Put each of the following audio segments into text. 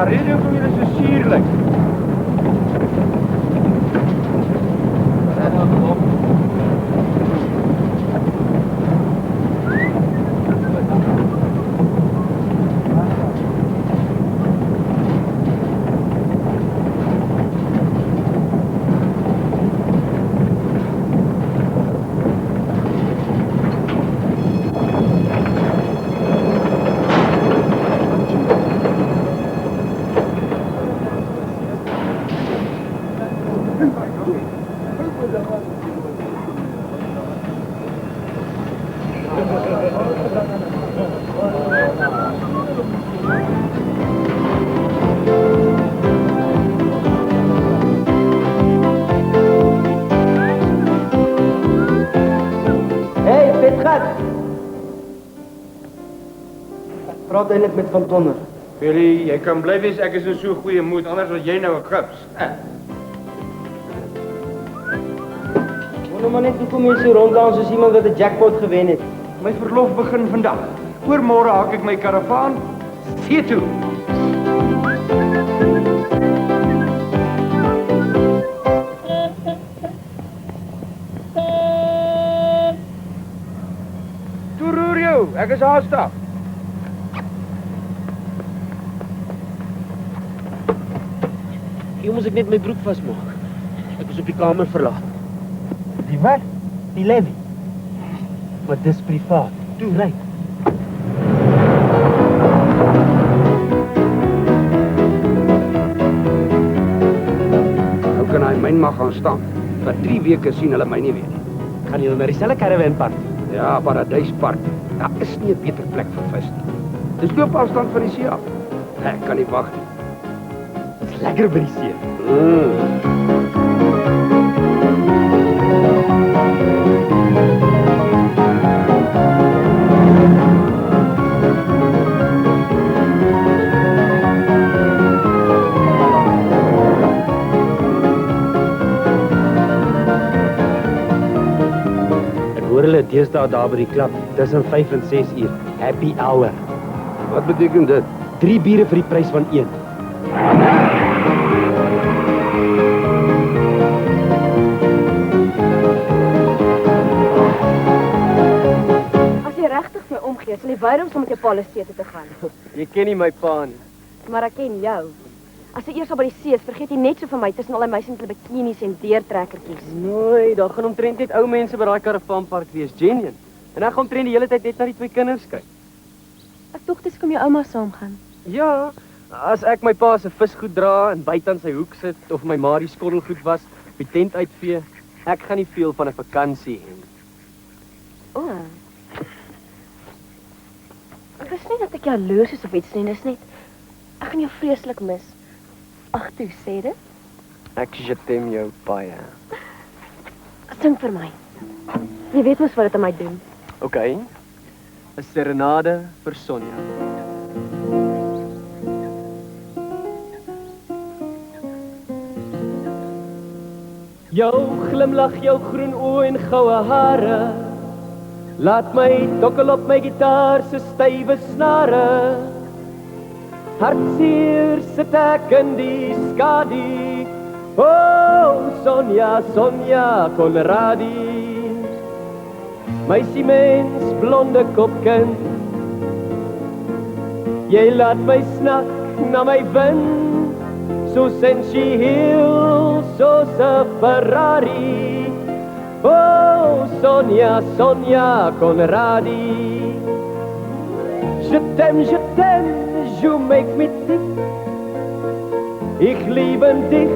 weet jy hoekom julle so suurlik? Praat eintlik met Van Tonner. Billy, jy kan bly wees ek is in so goeie moed, anders was jy nou 'n gips. Wonder maar net hoekom jy so rondlaan soos iemand wat 'n jackpot gewen het. My verlof begin vandag. Oormôre haak ek my karavaan. See toe. Toe roer jou, ek is haastig. Hier moes ek net my broek vasmaak. Ek is op die kamer verlaat. Die wat? Die levy. Maar dis privaat. Toe ry. Nou kan hy myn mag gaan staan. Vir 3 weke sien hulle my nie weer nie. Gaan julle na dieselfde karavanpark? Ja, Paradyspark. Daar is nie 'n beter plek vir vis nie. Dis loopafstand van die see af. Ek kan nie wag nie. Dis lekker by die see. Hulle deesdae daar by die klub tussen 5 en 6 uur. Happy hour. Wat beteken dit? 3 biere vir die prys van 1. As jy regtig my omgee, sal jy weier om saam met jou pa see toe te gaan. Jy ken nie my pa nie. Maar ek ken jou. As jy eers al by die see is, vergeet jy net so van my tussen al die meisies met hulle bikinis en deurtrekkertjies. Nee, daar gaan omtrent net ou mense by daai karavanpark wees, genuen. En ek gaan omtrent die hele tyd net na die 2 kinders kyk. Ek dink dis kom jou ouma saamgaan. Ja, as ek my pa se visgoed dra en buite aan sy hoek sit of my ma die skottelgoed was, die tent uitvee, ek gaan nie veel van 'n vakansie hê nie. O. Ek is nie dat ek jaloers is of iets nie, dis net ek gaan jou vreeslik mis. Ag toe, sê dit. Ek jetem jou baie. Sing vir my. Jy weet mos wat dit aan my doen. OK. 'n Serenade vir Sonja. Jou glimlag, jou groen oë en goue hare, laat my tokkel op my gitaar se stywe snare. Hartseer sit ek in die skadu. Oh, Sonja, Sonja Conradi. My siemens blonde kopkind. Jy laat my snak na my wind, so sensueel, soos 'n Ferrari. Oh, Sonja, Sonja Conradi. Je t'aime, you make me tick. Ich liebe dich,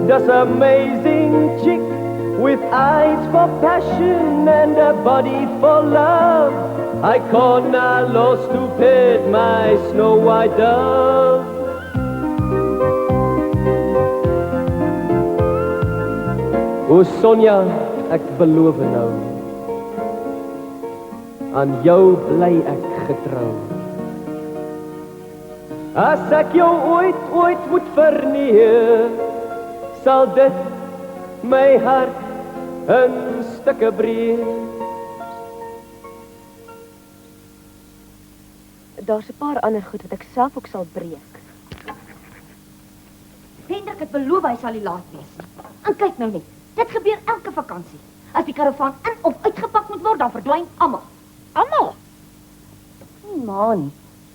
das amazing chick, with eyes for passion and a body for love. I cannot lost to pit my snow white dove. O Sonja, ek beloof nou, aan jou bly ek getrou. As ek jou ooit moet verneer, sal dit my hart in stukke breek. Daar's 'n paar ander goed wat ek self ook sal breek. Hendrik het beloof hy sal nie laat wees nie. En kyk nou net, dit gebeur elke vakansie. As die karavaan in of uitgepak moet word, dan verdwyn almal. Almal. Nee, man.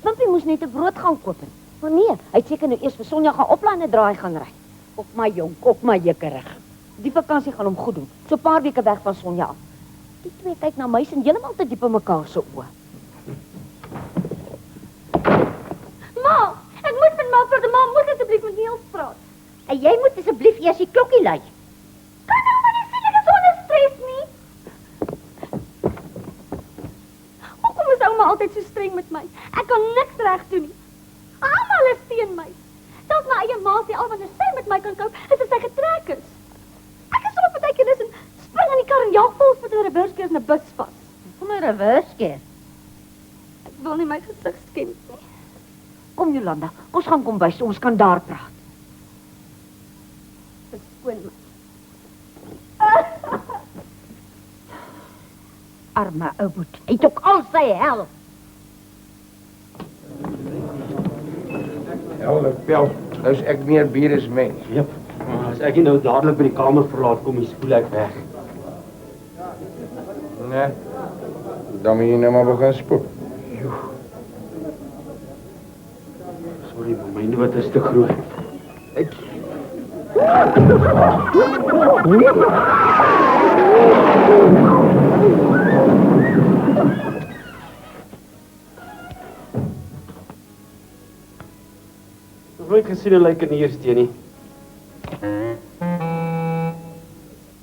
Wimpie moes net 'n brood gaan koop. Maar nee, hy het seker nou eers vir Sonja gaan oplaai en 'n draai gaan ry. Op my jonk, op my jekkerig. Die vakansie gaan hom goed doen. So 'n paar weke weg van Sonja af. Die twee kyk na my en heeltemal te diep in mekaar se oë. Ma, ek moet met ma vir die ma moet asseblief met Niels praat. En jy moet asseblief eers die klokkie lui. Kan nou maar nie sê ek is sonder stres nie. Hoekom is ouma altyd so streng met my? Ek kan niks reg doen nie. Almal is teen my. Selfs my eie ma sê al wanneer sy met my kan koop, is dit sy getrek is. Ek is sommer partykeer en spring in die kar en jaag vols met 'n reverskeer in 'n bus vas. Kom 'n reverskeer. Ek wil nie my gesig skenk nie. Kom Jolanda, ons gaan kom bys, ons kan daar praat. Verskoon my. Arme ou boet. Hy het ook al sy hel. Helder pel. Nou is ek meer bier as mens. Jep. Maar as ek nie nou dadelik by die kamer verlaat kom, spoel ek weg. Nee. Dan moet jy nou maar begin spook. Sorry, maar myne wat is te groot. Ek nooit gesien hoe lyk in hier steen nie.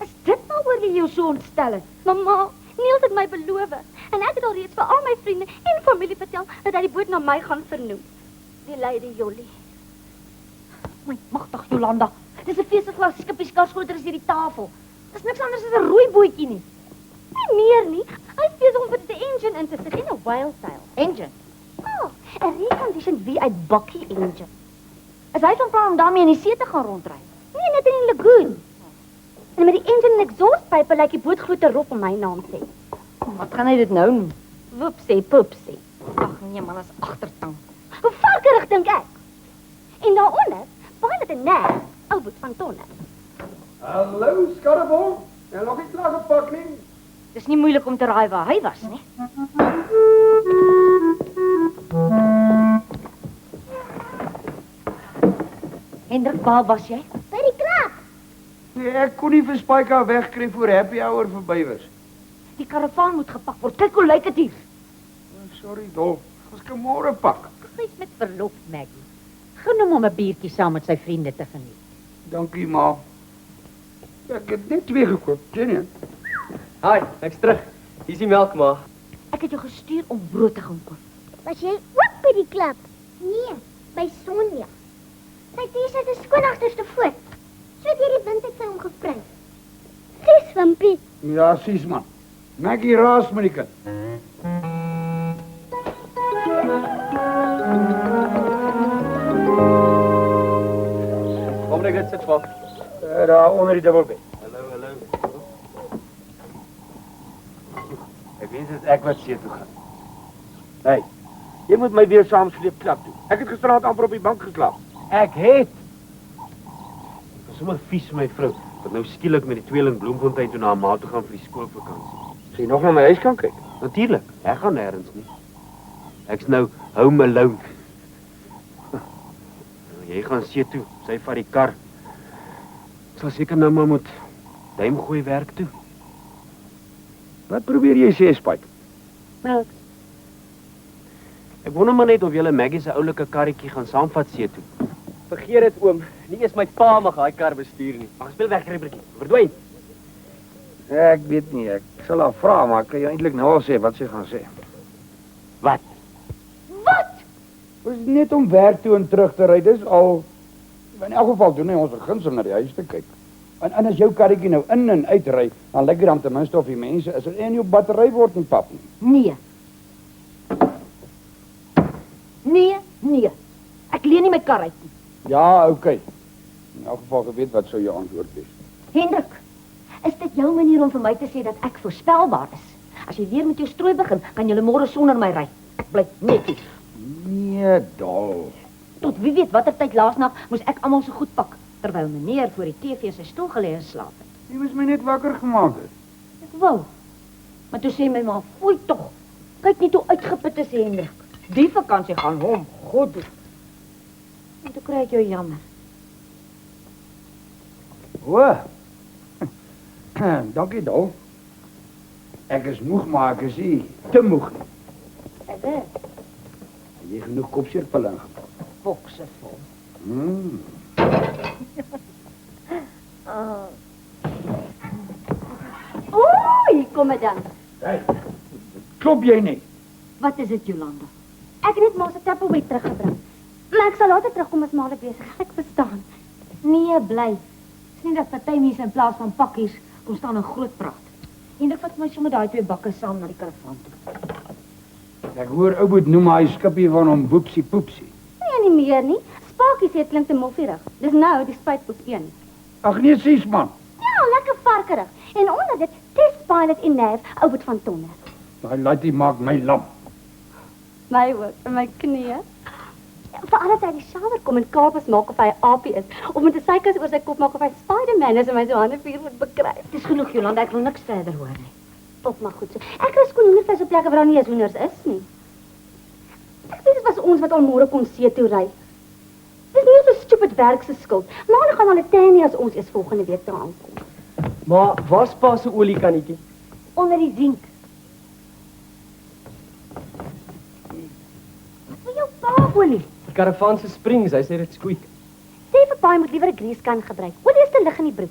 Is dit nou oor jy jou so ontstel het? Mamma, Niels het my beloof en ek het al reeds vir al my vriende en familie vertel dat hy die boot na my gaan vernoem. Die Lady Jolly. My magtig Jolanda, dis 'n feesglas skippies kars groter as hierdie tafel. Dis niks anders as 'n rooi bootjie nie. Nie meer nie. Hy fees om vir die engine in te sit en 'n whale sail. Engine. Oh, 'n reconditioned V8 bakkie engine. Is hy van plan om daarmee in die see te gaan rondry? Nee, net in die lagoon. En met die engine en exhaustpype lyk die boot groter rof om my naam sê. Wat gaan hy dit nou noem? Woepsie, poepsie. Ag nee man, as agtertang. Hoe varkerig dink ek? En daaronder, pilot en nag, ou boet van tonne. Hallo, skarrebol. En nog nie klaar gepak nie. Dis nie moeilik om te raai waar hy was nie. Hendrik, waar was jy? By die klap. Nee, ek kon nie vir Spyka wegkry voor happy hour verby was. Die karavaan moet gepak word. Kyk hoe lyk dit hier. Sorry, Dolf. Ons kan môre pak. Hy's met verlof, Maggie. Gaan hom om 'n biertjie saam met sy vriende te geniet. Dankie, ma. Ek het net 2 gekoop, sien jy? Hi, ek's terug. Hier is die melk, ma. Ek het jou gestuur om brood te gaan koop. Was jy ook by die klub? Nee, by Sonja. Sy sê sy het 'n skoon agterste voet. So deur die wind het sy hom gevry. Dis Wimpie. Ja, sies man. Maggie raas met die kind. Kom net dit sit vas. Daar onder die dubbelbed. Hallo. Ek wens dit ek wat see toe gaan. Hey, jy moet my weer saam sleep klap toe. Ek het gisteraand amper op die bank geslaap. Ek het. Ek was sommer vies vir my vrou. Wat nou skielik met die tweeling Bloemfontein toe na haar ma toe gaan vir die skoolvakansie. Sê jy nog na my huis kan kyk? Natuurlik, ek gaan nêrens nie. Ek's nou home alone. Jy gaan see toe, sy vat die kar. Ek sal seker nou maar moet duim gooi werk toe. Wat probeer jy sê, Spike? Melk. Ek wonder maar net of julle Maggie se oulike karretjie gaan saamvat see toe. Vergeet dit oom, nie eens my pa mag daai kar bestuur nie. Mag speel weg, Rebbertjie. Verdwyn. Ek weet nie, ek sal haar vra, maar ek kan jou eintlik nou al sê wat sy gaan sê. Wat? Ons is net om werk toe en terug te ry, dis al. In elk geval doen hy ons 'n guns om na die huis te kyk. En as jou karretjie nou in en uit ry, dan lyk dit dan ten minste of die mense is en jou battery word nie pap nie. Nee. Ek leen nie my kar uit nie. Ja, okay. In elk geval geweet wat sou jou antwoord wees. Hendrik, is dit jou manier om vir my te sê dat ek voorspelbaar is? As jy weer met jou strooi begin, kan jy môre sonder my ry. Ek bly netjies. Nee, dol. Tot wie weet watter tyd laasnag moes ek almal so goed pak terwyl meneer voor die TV sy stoel gelê en slaap het. Jy moes my net wakker gemaak het. Ek wou. Maar toe sê my ma, "Foei tog. Kyk net hoe uitgeput is Hendrik. Die vakansie gaan hom goed doen." En toe kry ek jou jammer. O. Dankie, Dol. Ek is moeg, maar ek is nie te moeg nie. Ek weet, Het jy genoeg kopseerpille ingepak? bokse vol. Hier kom dit dan. Hey, klop jy nie? Wat is dit, Jolanda? Ek het net maar se Tupperware teruggebring. Maar ek sal later terugkom as maar besig is. Ek verstaan. Nee, bly. Dis nie dat party mense in plaas van pakkies kom staan en groot praat. Hendrik vat my sommer daai 2 bakke saam na die karavaan toe. Ek hoor ou boet noem hy skippie van hom Boepsie Poepsie. Nee, nie meer nie. Spakie sê dit klink te moffierig. Dis nou die spuitboek 1. Ag nee, sies man. Ja, lekker varkerig. En onder dit testpilot en nerve ou boet van tonne. Daai laaitie maak my lam. My ook, en my knieë. Veral as hy die shower kom en kapers maak of hy 'n aapie is, of met 'n suikers oor sy kop maak of hy Spider-Man is en my so hande vuur moet bekry. Dis genoeg, Jolanda, ek wil niks verder hoor nie. Tot maar goed so. Ek kry skoon hoendervleis op plekke waar daar nie eens hoenders is nie. Ek weet dit was ons wat al môre kon see toe ry. Dis nie so stupid werk se skuld. Maar hulle gaan al 'n tannie as ons eers volgende week daar aankom. Maar waar's pa se oliekannetjie? Onder die zink. Wat wil jou pa olie? Die karavaan se springs, hy sê dit squeak. Sê vir pa hy moet liewer 'n grease kan gebruik. Olie is te lig in die broek.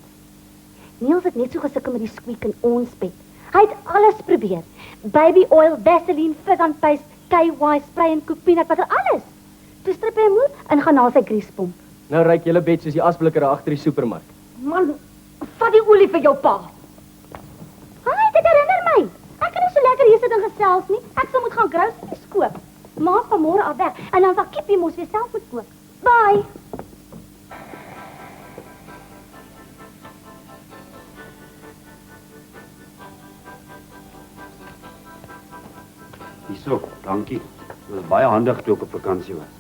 Niels het net so gesukkel met die squeak in ons bed. Hy het alles probeer. Baby oil, Vaseline, fizz and paste, KY, spray en cook peanut butter, alles. Toe strip hy hom uit en gaan na sy greasepomp. Nou ryk julle bed soos die asblikker daar agter die supermark. Man, vat die olie vir jou pa. Haai, dit herinner my. Ek kan nie so lekker hier sit en gesels nie. Ek sal moet gaan groceries koop. Ma van môre af weg en dan sal Kippie mos weer self moet kook. Bye. Hierso, dankie. Dit was baie handig toe ek op vakansie was.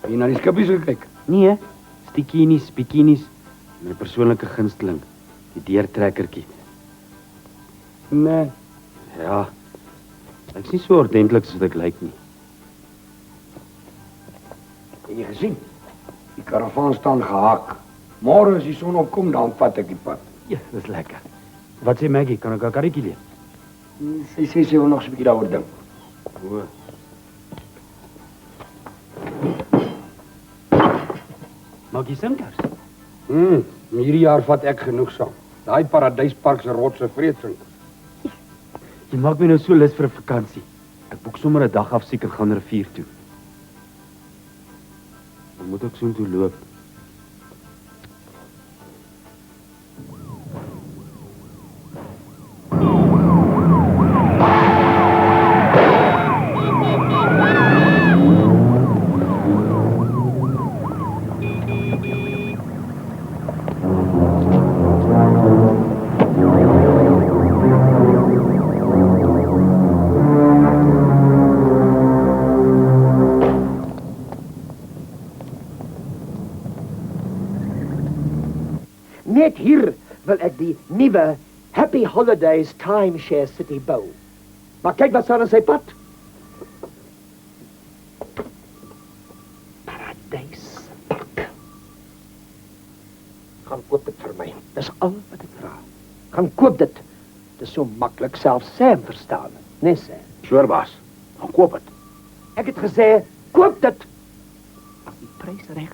Het jy na die skippies gekyk? Nee, stikinis, bikinis, my persoonlike gunsteling, die deurtrekkertjie. Nee. Ja, ek's nie so ordentlik soos ek lyk nie. Het jy gesien? Die karavaan staan gehak. Môre as die son opkom, dan vat ek die pad. Ja, dis lekker. Wat sê Maggie, kan ek 'n karretjie leen? Sy sê sy wil nog so 'n bietjie daaroor dink. O. Maak jy sinkers? Hierdie jaar vat ek genoeg saam. Daai Paradyspark se rotse vreetsing. Jy maak my nou so lus vir 'n vakansie. Ek boek sommer 'n dag af seker gaan rivier toe. Dan moet ek soontoe loop. Net hier wil ek die nuwe Happy Holidays Timeshare City bou. Maar kyk wat staan aan sy pad. Paradyspark. Gaan koop dit vir my. Dis al wat ek vra. Gaan koop dit. Dis so maklik, selfs Sam verstaan. Nee, Sam. Sure, baas. Gaan koop dit. Ek het gesê, koop dit. As die prys reg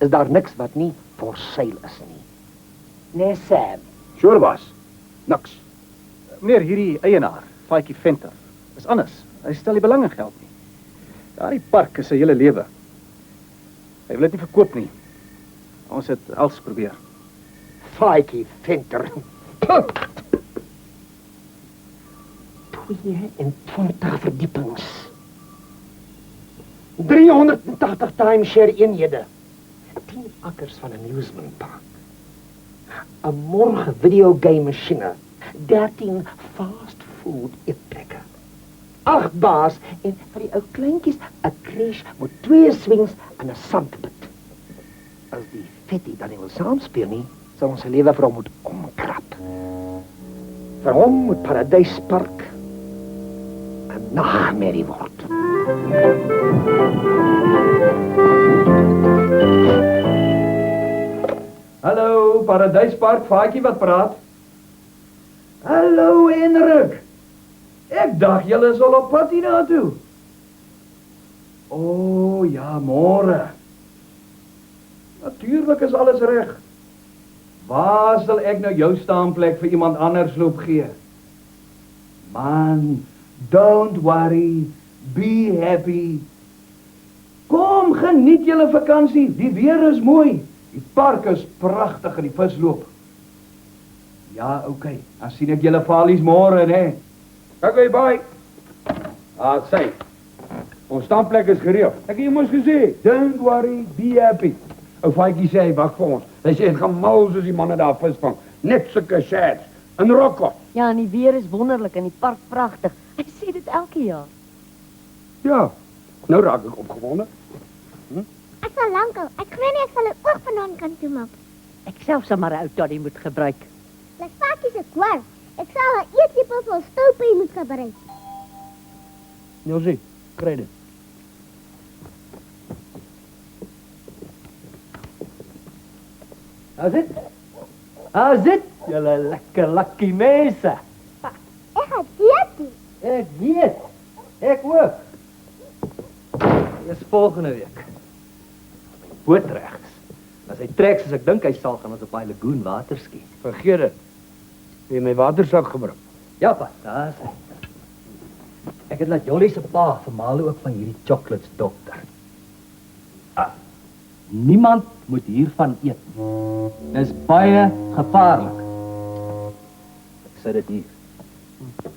is daar niks wat nie for sale is nie. Nee, Sam. Sure, baas. Niks. Meneer, hierdie eienaar, Faitjie Venter, is anders. Hy stel nie belang in geld nie. Daardie park is sy hele lewe. Hy wil dit nie verkoop nie. Ons het als probeer. Faitjie Venter. 22 verdiepings. 380 timeshare eenhede. 10 akkers van 'n amusement park. 'n morge videogame masjiene. 13 fast food eetplekke. 8 bars en vir die ou kleintjies 'n crash met 2 swings en 'n sandpit. As die Fetty dan nie wil saamspeel nie, sal ons sy lewe vir hom moet omkrap. Vir hom moet Paradyspark 'n nagmerrie word. Hallo, Paradyspark, Faatjie wat praat? Hallo, Henrik. Ek dacht julle is al op pad hiernatoe. O, ja, môre. Natuurlijk is alles reg. Waar sal ek nou jou staanplek vir iemand anders loop gee? Man, don't worry, be happy. Kom, geniet julle vakansie, die weer is mooi. Die park is pragtig en die vis loop. Ja, oké, dan sien ek julle valies môre, né? Oké, bye. Sê, ons standplek is gereed. Ek het jou mos gesê, don't worry, be happy. Ou Faatjie sê, hy wag vir ons. Hy sê, het gaan mal soos die manne daar visvang. Net sulke shirts, en rokke. Ja, en die weer is wonderlik en die park pragtig. Hy sê dit elke jaar. Ja, nou raak ek opgewonde. Ek sal lankal. Ek glo nie ek sal 'n oog vanaand kan toemaak. Ek self sal maar 'n ou toddy moet gebruik. Dis Faatjie se kwaad. Ek sal 'n eetlepel vol stoupie moet gebruik. Josie, kry dit. How's dit? Julle lekker lucky mense. Ek het weet. Ek weet. Ek ook. Dis volgende week. My boot reg is. As hy trek soos ek dink hy sal, gaan ons op daai lagoon water ski. Vergeet dit. Jy het my watersak gebring. Ja, pa, daar is hy. Ek het laat Jolly se pa vermaal ook van hierdie chocolates dokter. Niemand moet hiervan eet nie. Dis baie gevaarlik. Ek sê dit hier.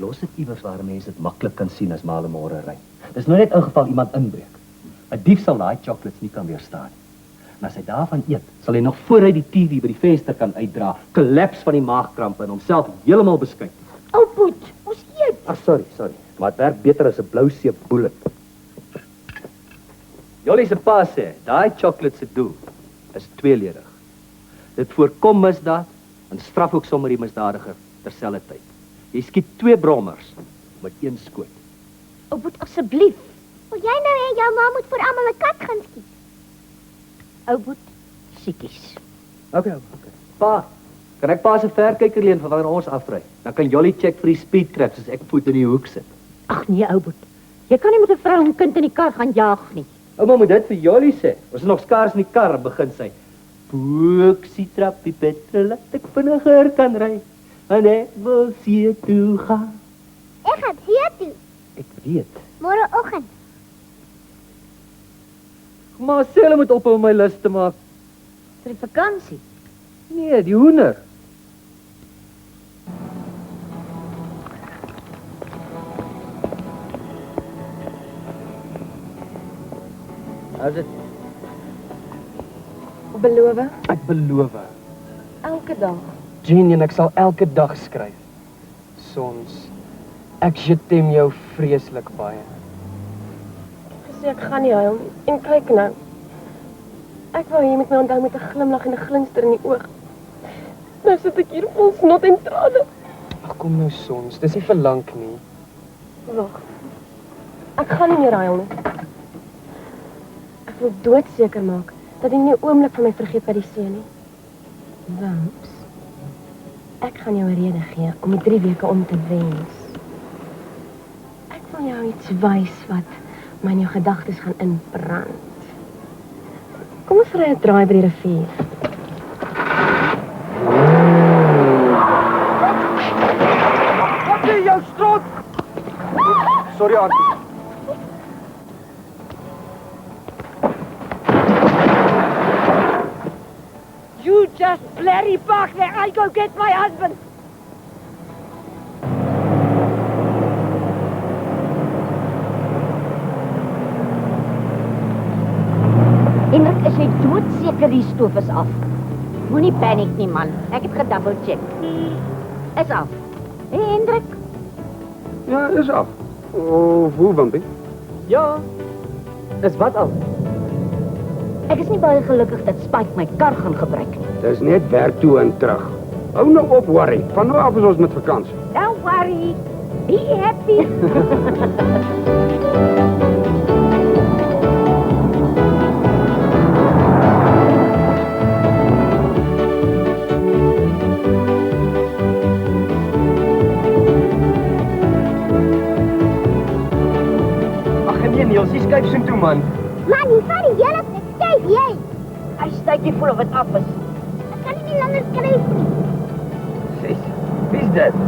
Los dit iewers waar mense dit maklik kan sien as maar môre ry. Dis nou net in geval iemand inbreek. 'n Dief sal daai chocolates nie kan weerstaan nie. En as hy daarvan eet, sal hy nog voor hy die TV by die venster kan uitdra, kollaps van die maagkrampe en homself heeltemal beskuit. Ou Poet, ons eet. Ag, sorry. Maar dit werk beter as 'n blou seep bullet. Jolly se pa sê, daai chocolate se doel is tweeledig. Dit voorkom misdaad en straf ook sommer die misdadiger terselfdertyd. Jy skiet 2 brommers met 1 skoot. Ou Poet, asseblief. Wil jy nou hê jou ma moet vir almal 'n kat gaan skiet? Ou Poet, siekies. Okay. Pa, kan ek pa se verkyker leen vir wanneer ons afry? Dan kan Jolly check vir die speed trap as ek voet in die hoek sit. Ag nee, ou Poet. Jy kan nie met 'n vrou en kind in die kar gaan jag nie. Ouma moet dit vir Jolly sê. Ons is nog skaars in die kar begin sy. Boeksie trappie petrol, laat ek vinniger kan ry. En ek wil see toe gaan. Ek gaan see toe. Ek weet. Môreoggend. Maar sê hulle moet ophou om my lus te maak. Vir die vakansie. Nee, die hoender. As dit Beloof, Ek beloof. elke dag. Jean, en ek sal elke dag skryf. Soms ek jetem jou vreeslik baie. Gesê ek gaan nie huil nie. En kyk nou. Ek wou hier met my onthou met 'n glimlag en 'n glinster in die oog. Nou sit ek hier vol snot en trane. Ag kom nou soms, dis nie vir lank nie. Wag. Ek gaan nie meer huil nie. Ek wil doodseker maak dat jy nie 'n oomblik van my vergeet by die see nie. Want ek gaan jou 'n rede gee om die 3 weke om te wens. Ek wil jou iets wys wat my in jou gedagtes gaan inbrand. Kom ons ry 'n draai by die rivier. Wat is jou strot? Sorry, Auntie. You just bloody park there. I'll go get my husband. Henrik, is jy doodseker die stoof is af? Moenie paniek nie, man. Ek het gedouble check. Is af. Hey, Hendrik. Ja, is af. Of hoe, Wimpie? Ja. Is wat al? Ek is nie baie gelukkig dat Spike my kar gaan gebruik nie. Dis net werk toe en terug. Hou nou op worry. Van nou af is ons met vakansie. Don't worry. Be happy. Ag nee, Niels, jy skuif so toe man. Man, jy vat die hele tyd skryf jy. Hy stytjie voel of dit af is. Ek kan nie langer skryf nie. Sis, wie's dit?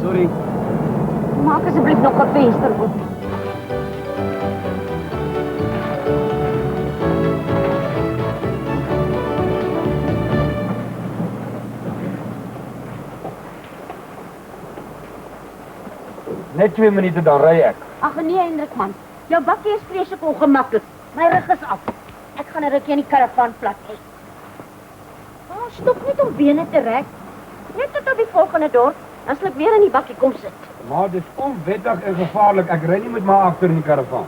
Sorry. Maak asseblief nog 'n venster oop. Net 2 minute dan ry ek. Ag nee, Hendrik man. Jou bakkie is vreeslik ongemaklik. My rug is af. Ek gaan 'n rukkie in die karavaan plat hê. Oh, stop net om bene te rek. Net tot op die volgende dorp, dan sal ek weer in die bakkie kom sit. Maar dis onwettig en gevaarlik. Ek ry nie met my agter in die karavaan.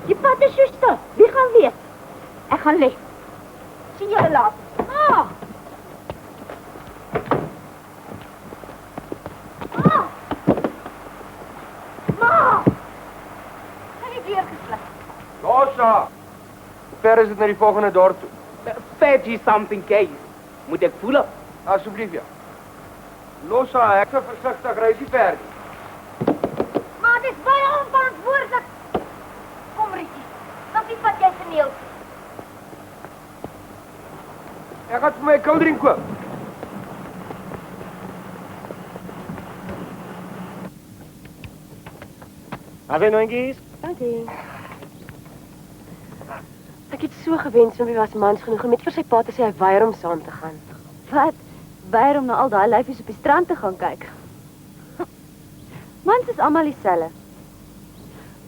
Die pad is so stil. Wie gaan weet? Ek gaan lê. Sien julle later. Ah! Ma! Ma! Sy het weer gesluit. Losa! Hoe ver is dit na die volgende dorp toe? 30 something k's. Moet ek voel op? Asseblief ja. Losa, ek sal versigtig ry nie ver nie. Maar dit is baie onverantwoordelik. Kom Rietjie, stap nie wat jy verneel. Ek gaan vir my 'n koeldrink koop. Have nou eens? Dankie. Ek het so gewens Wimpie was mans genoeg om net vir sy pa te sê hy weier om saam te gaan. Wat? Weier om na al daai lyfies op die strand te gaan kyk. Mans is almal dieselfde.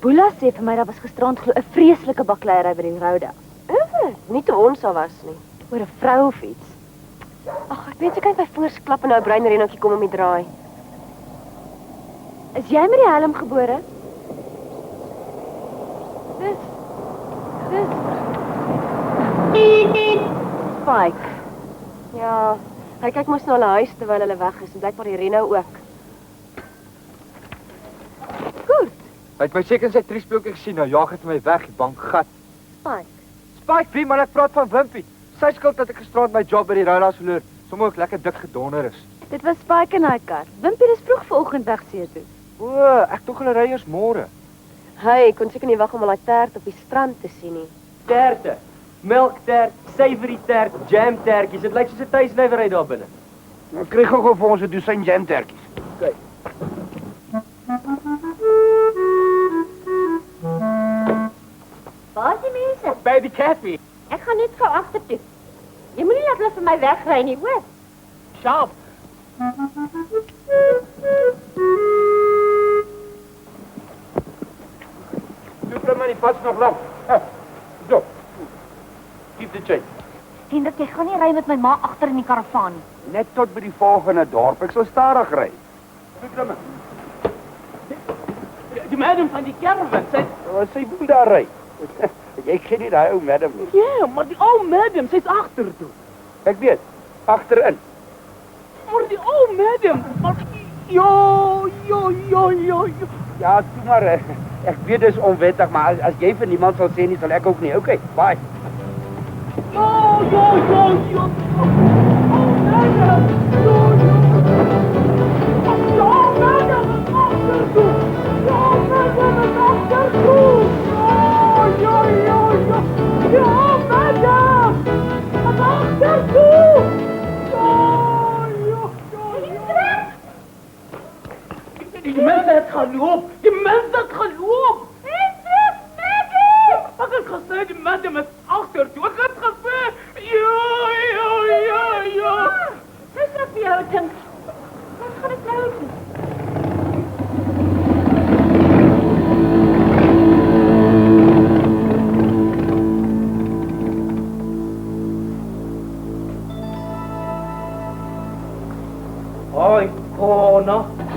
Boela sê vir my daar was gisterand glo 'n vreeslike bakleierery by die Rhoda. Nie toe ons al was nie. Oor 'n vrou of iets. Ag, ek weet jy kan my vingers klap en nou 'n bruin renetjie kom om die draai. Is jy met die helm gebore? Dis Spike. Ja, hy kyk mos na hulle huis terwyl hulle weg is en blykbaar die Reno ook. Hy het my seker in sy triespieeltjie gesien, nou jaag het my weg, die bankgat. Spike. Spike, wie man, ek praat van Wimpie. Sy skuld dat ek gisterand my job by die Roulas verloor. Sommige ook lekker dik gedonder is. Dit was Spike in daai kar. Wimpie is vroeg vanoggend weg see toe. O, ek tog hulle ry eers môre. Hy kon seker nie wag om al daai tert op die strand te sien nie. Terte. Melktert, savory tert, jam tertjies. Dit lyk soos 'n tuisnywerry daar binne. Nou kry gou vir ons 'n dosyn jamtertjies. Kyk. Waar is die mense? By die café. Ek gaan net gou agtertoe. Jy moenie laat hulle vir my wegry nie, hoor? Sharp. Toe bly my die pas nog lank. Zo. Keep the change. Hendrik, jy gaan nie ry met my ma agter in die karavaan nie. Net tot by die volgende dorp. Ek sal stadig ry. Toe bly my. Die madam van die caravan, Sy wil daar ry. Jy ken nie daai ou madam nie. ja, maar die ou madam, sy's agter toe. Ek weet, agterin. Maar die ou madam, maar jo. Ja, toe maar. Ek weet dis onwettig, maar as jy vir niemand sal sê nie, sal ek ook nie. Okay, bye. Jo. Oh, madam. Die mense het geloop. Ek het gesê die madam is agter toe. Ek het gesê, jo. Dis wat vir jou dink. Wat gaan ek nou doen?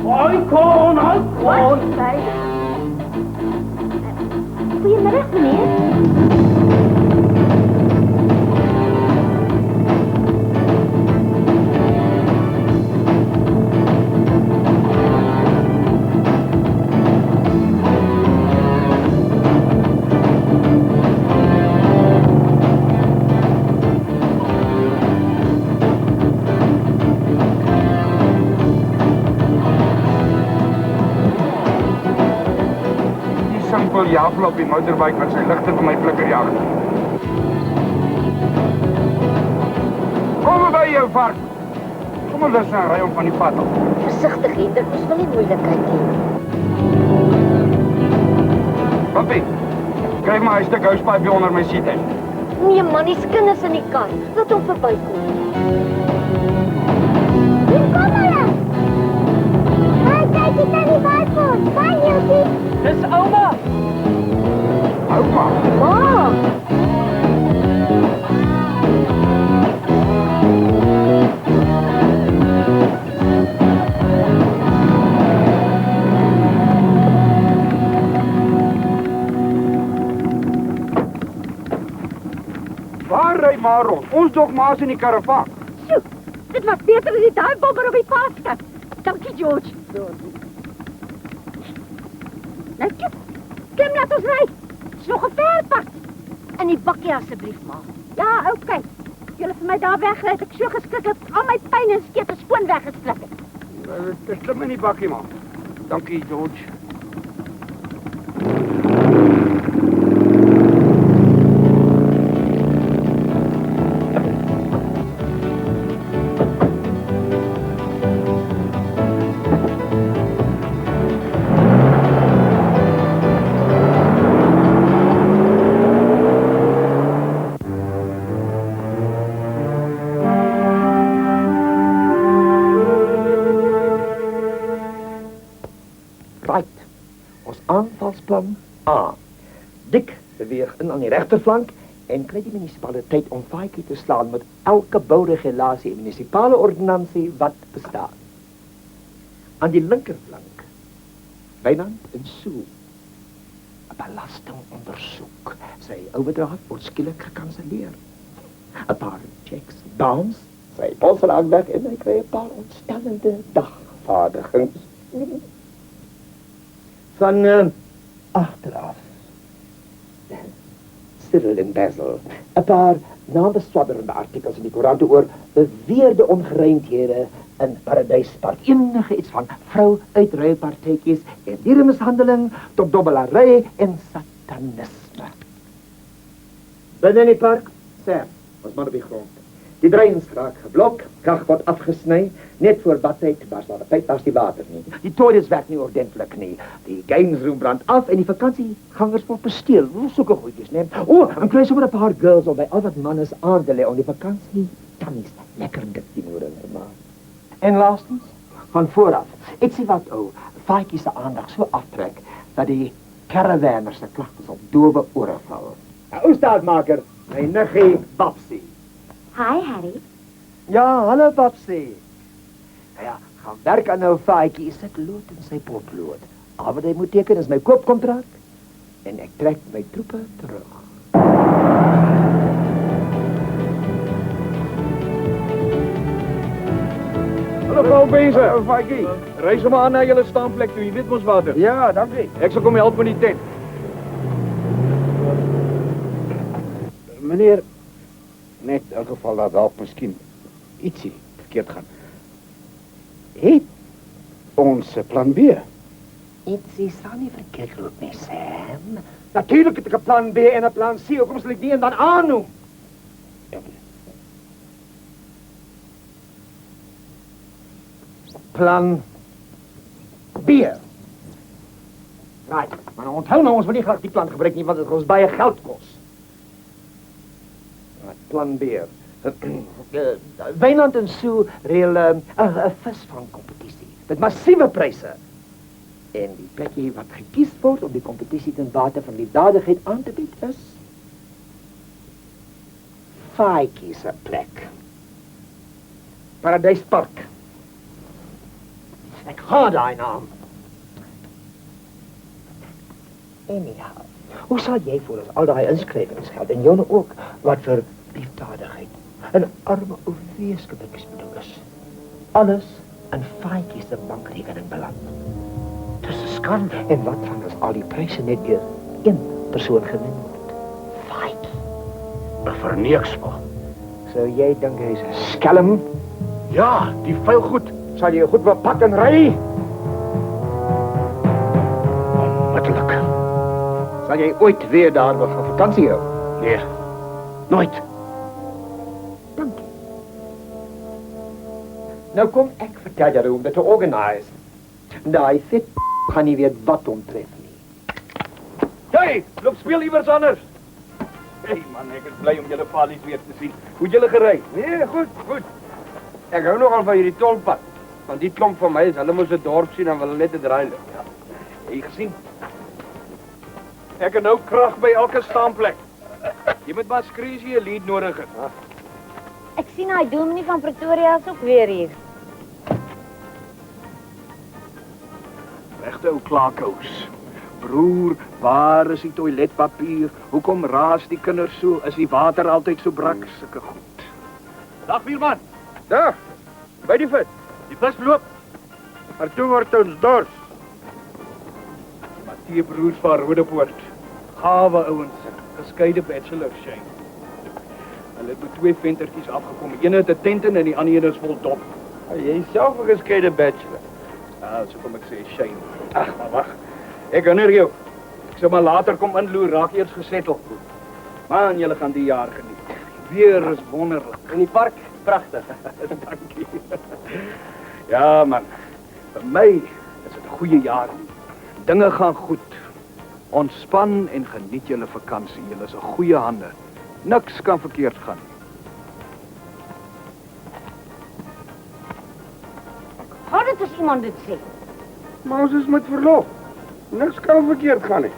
Oi, kona. Wat sê? Goeiemiddag, meneer. die jafel op die motorbike met sy ligte vir my flikkerjag. Kom by jou vark. Kom ons nou ry om van die pad af. Versigtig, Hendrik, ons wil nie moeilikheid hê. Papi, krijg maar een stuk houspipe onder my seat in. Nee man, die kinders in die kar. Laat hom verbykom. Hier kom hulle! Hey, kyk eens aan die balkon. Waar, Hiltie? Dis ouma. Ouma? Ma! Waar ry maar rond? Ons dog maas in die karavaan. Sjoe, dit was beter as die duimbommer op die paaskap. Dankie, George. Nou, Kim, laat ons ry. Dis nog 'n ver pad. In die bakkie asseblief, ma. Ja, okay. Julle vir my daar wegry, ek so geskrik het al my pyn en skete skoon weggestrik het. Dis klim in die bakkie, man. Dankie, George. Aanvalsplan A. Dick beweeg in aan die regterflank en kry die munisipaliteit om Faaikie te slaan met elke bouregulasie en munisipale ordonnansie wat bestaan. Aan die linkerflank, Wynand en Sue, 'n belastingondersoek. Sy oordrag word skielik gekanselleer. 'n paar checks bounce, sy polselaag weg en hy kry 'n paar ontstellende dagvaardigings. Van achteraf. Cyril en Basil. 'n paar naambeswadderende artikels in die koerante oor beweerde ongereimdhede in Paradyspark. Enige iets van vrou-uitruilpartytjies en dieremishandeling tot dobbelary en satanisme. Binne in die park, Sam, ons man op die grond. Die dreins raak geblok, krag word afgesny, net voor badtyd was daar 'n pyp, daar's die water nie. Die toilets werk nie ordentlik nie. Die games room brand af en die vakansiegangers word besteel. Sulke goedjies, né? En kry sommer 'n paar girls om by al wat mannes aan te lê om die vakansie tannies lekker dik teenoor te maak. En laastens, van vooraf, ietsie wat Faaikie se aandag so aftrek dat die caravanners se klagtes op dowe ore val. 'n Ou staatmaker, my niggie Babsie. Hi, Harry. Ja, hallo Babsie. Ja, gaan werk aan nou Faaikie, is ek lood in sy potlood. Al wat hy moet teken is my koopkontrak en ek trek my troepe terug. Hallo vrou Benze. Hallo Faaikie. Ry sommer aan na julle staanplek toe, jy weet mos waar dit. Ja, dankie. Ek sal kom help met die tent. Meneer, net in geval dat dalk miskien ietsie verkeerd gaan. Het ons plan B? Ietsie sal nie verkeerd loop nie, Sam. Natuurlijk het ek 'n plan B en 'n plan C, hoekom sal ek die en dan aannoem? Ja, meneer. Plan B. Right, maar onthou nou, ons wil nie graag die plan gebruik nie, want dit gaan ons baie geld kos. Plan B. Wynand en Sue reël 'n visvangkompetisie met massiewe pryse. En die plekkie wat gekies word om die kompetisie ten bate van liefdadigheid aan te bied is Faaikie se plek. Paradyspark. Ek haat daai naam. Anyhow, hoe sal jy voel as al daai inskrywingsgeld en joune ook wat vir liefdadigheid en arme ou weeskinders bedoel is. Alles in Faaikie se bankrekening beland. Dis 'n skande. En wat van as al die pryse net deur een persoon gewen word? Faaikie. 'n Verneeksma. Sou jy dink hy's 'n skelm? Ja, die vuil goed. Sal jy goed bepak en ry? Onmiddellik. Sal jy ooit weer daar wil gaan vakansie hou? Nee. Nooit. Dankie. Nou kom ek vertel jou om dit te organise. Daai fit gaan nie weet wat omtref nie. Hey, loop speel iewers anders. Hey man, ek is bly om julle palies weer te sien. Hoe het julle gery? Nee, goed. Ek hou nogal van hierdie tolpad. Want die klomp van my is, hulle moes 'n dorp sien en hulle net 'n draai loop. Ja. Het jy gesien? Ek het nou krag by elke staanplek. Jy moet maar skree as jy 'n lead nodig het. Ek sien hy dominee van Pretoria is ook weer hier. Regte ou klaakous. Broer, waar is die toiletpapier? Hoekom raas die kinders so? Is die water altyd so brak? Sulke goed. Dag buurman. Dag. By die vis. Die vis loop. Maar toe word ons dors. Matthee broers van Rodepoort. Gawe ouens, geskeide bachelors shame. Hulle het met 2 ventertjies afgekom. Een het 'n tent in en die ander een is vol dop. Jy is self 'n geskeide bachelor. Ja, so kom ek sê shame. Ag, maar wag. Ek herinner jou. Ek sou maar later kom inloer, raak eers gesettel. Man, julle gaan die jaar geniet. Weer is wonderlik. In die park, pragtig. Dankie. Ja, man. Vir my is dit 'n goeie jaar. Dinge gaan goed. Ontspan en geniet julle vakansie. Julle is 'n goeie hande. Niks kan verkeerd gaan. Hoor dit as iemand dit sê. Maar ons is met verlof. Niks kan verkeerd gaan nie.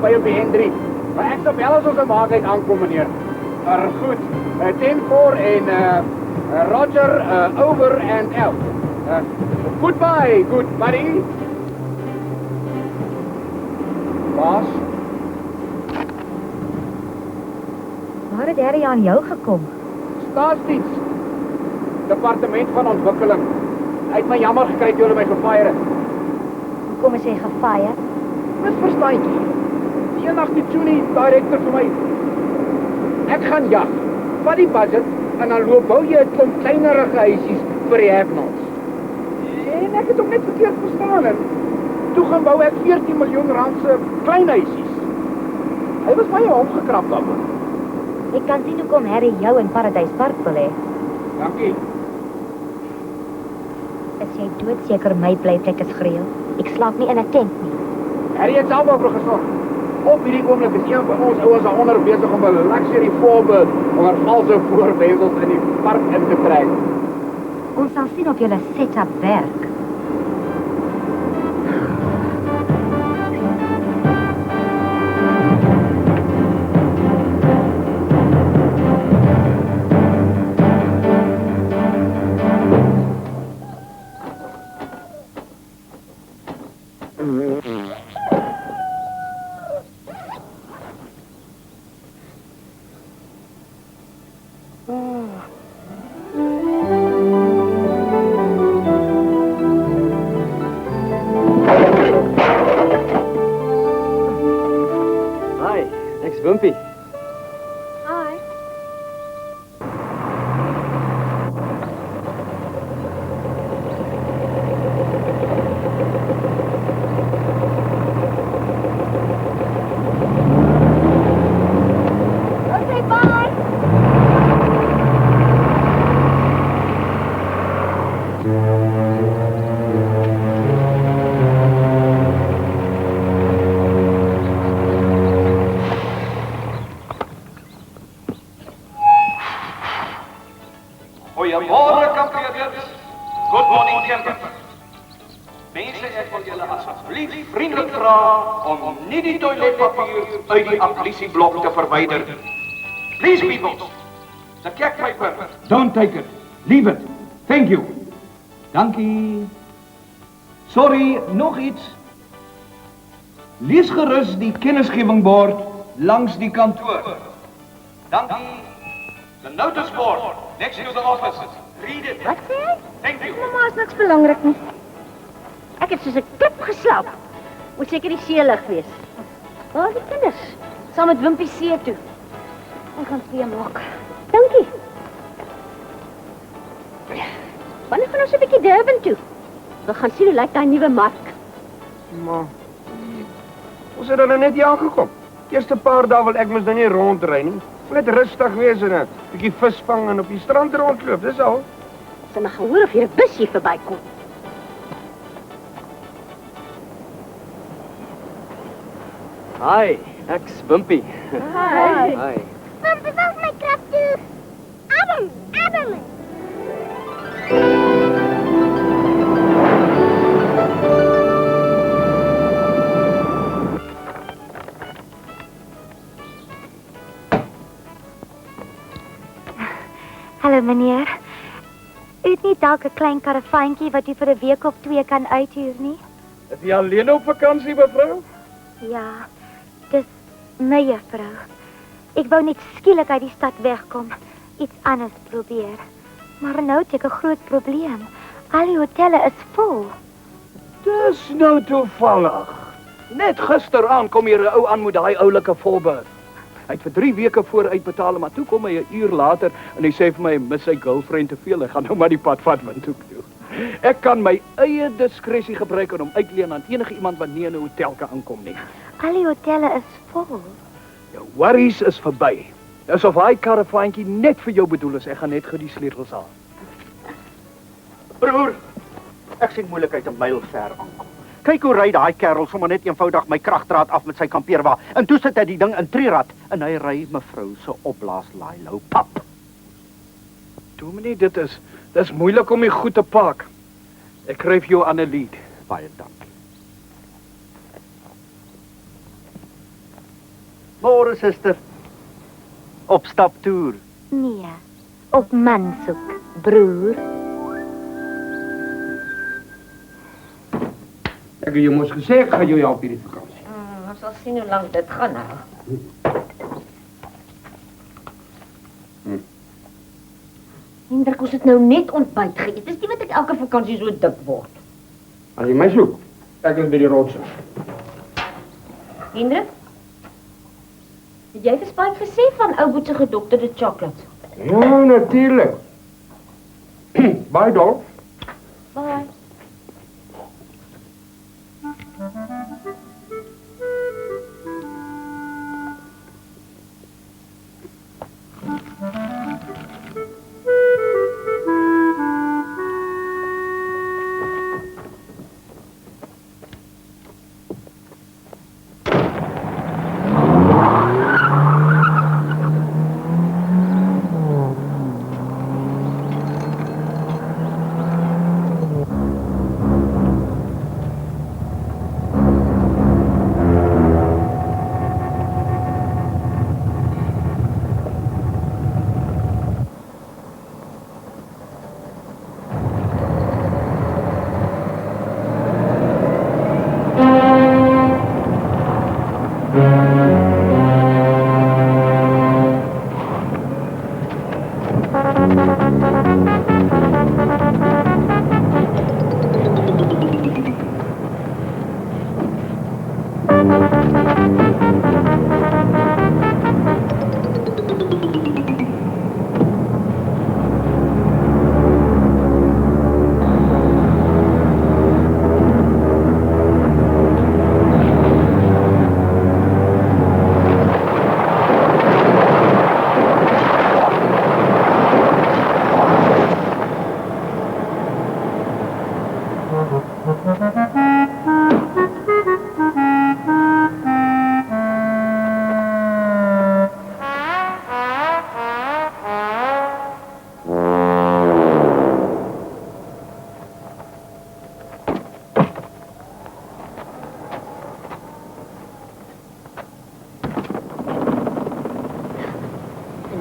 By op die N3. Maar ek sal bel as ons in Maagheid aankom, meneer. Goed. 10-4 en Roger, over and out. Goodbye, good buddy. Baas? Waar het Harry aan jou gekom? Staatsdiens. Departement van Ontwikkeling. Hy het my jammer gekry toe hulle my gefire het. Hoekom is hy gefire? Misverstandjie. Eendag die Tony director vir my. Ek gaan jag. Vat die budget en dan bou jy 'n klomp kleinerige huisies vir die have-nots. En ek het hom net verkeerd verstaan en toe gaan bou ek 14 miljoen rand se klein huisies. Hy was baie omgekrap daaroor. Ek kan sien hoekom Harry jou in Paradise Park wil hê. Dankie. Is jy doodseker my blyplek is gereël? Ek slaap nie in 'n tent nie. Harry het self daarvoor gesorg. Op hierdie oomblik is een van ons ouens daaronder besig om 'n luxury voorbeeld oor valse voorwensels in die park in te trek. Ons sal sien of julle setup werk. Wimpy. Hi. Okay, bye. nie die toiletpapier uit die applisieblok te verwyder. Please, people. The cat paper. Don't take it. Leave it. Thank you. Dankie. Sorry, nog iets. Lees gerus die kennisgewingbord langs die kantoor. Dankie. The notice board next to the office. Read it. Wat sê jy? Thank you. Mamma, is niks belangrik nie. Ek het soos 'n klip geslaap. Moet seker die seelig wees. Waar die kinders? Saam met Wimpie see toe. Ek gaan see maak. Dankie. Wanneer gaan ons 'n bietjie Durban toe? We gaan sien hoe lyk daai nuwe mark. Maar ons het dan net hier aangekom. Eerste paar dae wil ek mos nou nie rondry nie. Net rustig wees en 'n bietjie visvang en op die strand rondloop, dis al. Sy mag hoor of hier 'n bus hier verbykom. Hi, ek's Wimpie. Hi. Hi. Wimpie wil my krap toe. Adam. Hallo meneer. U het nie dalk 'n klein karavaantjie wat u vir 'n week of 2 kan uithuur nie? Is jy alleen op vakansie, mevrou? Ja, dis my juffrou. Ek wou net skielik uit die stad wegkom, iets anders probeer. Maar nou het ek 'n groot probleem. Al die hotelle is vol. Dis nou toevallig. Net gisteraan kom hier 'n ou aan met daai oulike volberg. Hy het vir 3 weke vooruitbetaal, maar toe kom hy 'n uur later en hy sê vir my hy mis sy girlfriend te veel. Hy gaan nou maar die pad vat Windhoek toe. Ek kan my eie diskresie gebruik en hom uitleen aan enige iemand wat nie in 'n hotel kan aankom nie. Al die hotelle is vol. Jou worries is verby. Dis of hy karavaantjie net vir jou bedoel is. Ek gaan net gou die sleutels haal. Broer, ek sien moeilikheid 'n myl ver aankom. Kyk hoe ry daai kerel sommer net eenvoudig my kragdraad af met sy kampeerwa. En toe sit hy die ding in trierad en hy ry mevrou se opblaaslaai lou pap. Dominee, dis moeilik om die goed te pak. Ek skryf jou aan 'n lead. Baie dankie. Môre suster. Op staptoer. Nee, op mansoek, broer. Ek het jou mos gesê ek gaan jou help hierdie vakansie. Ons sal sien hoe lank dit gaan nou. Hendrik, ons het nou net ontbyt geëet. Dis nie wat ek elke vakansie so dik word. As jy my soek, ek is by die rotse. Hendrik? Het jy vir Spike gesê van ou Boet se gedokterde chocolates? Ja, natuurlik. Bye, Dolf. Bye.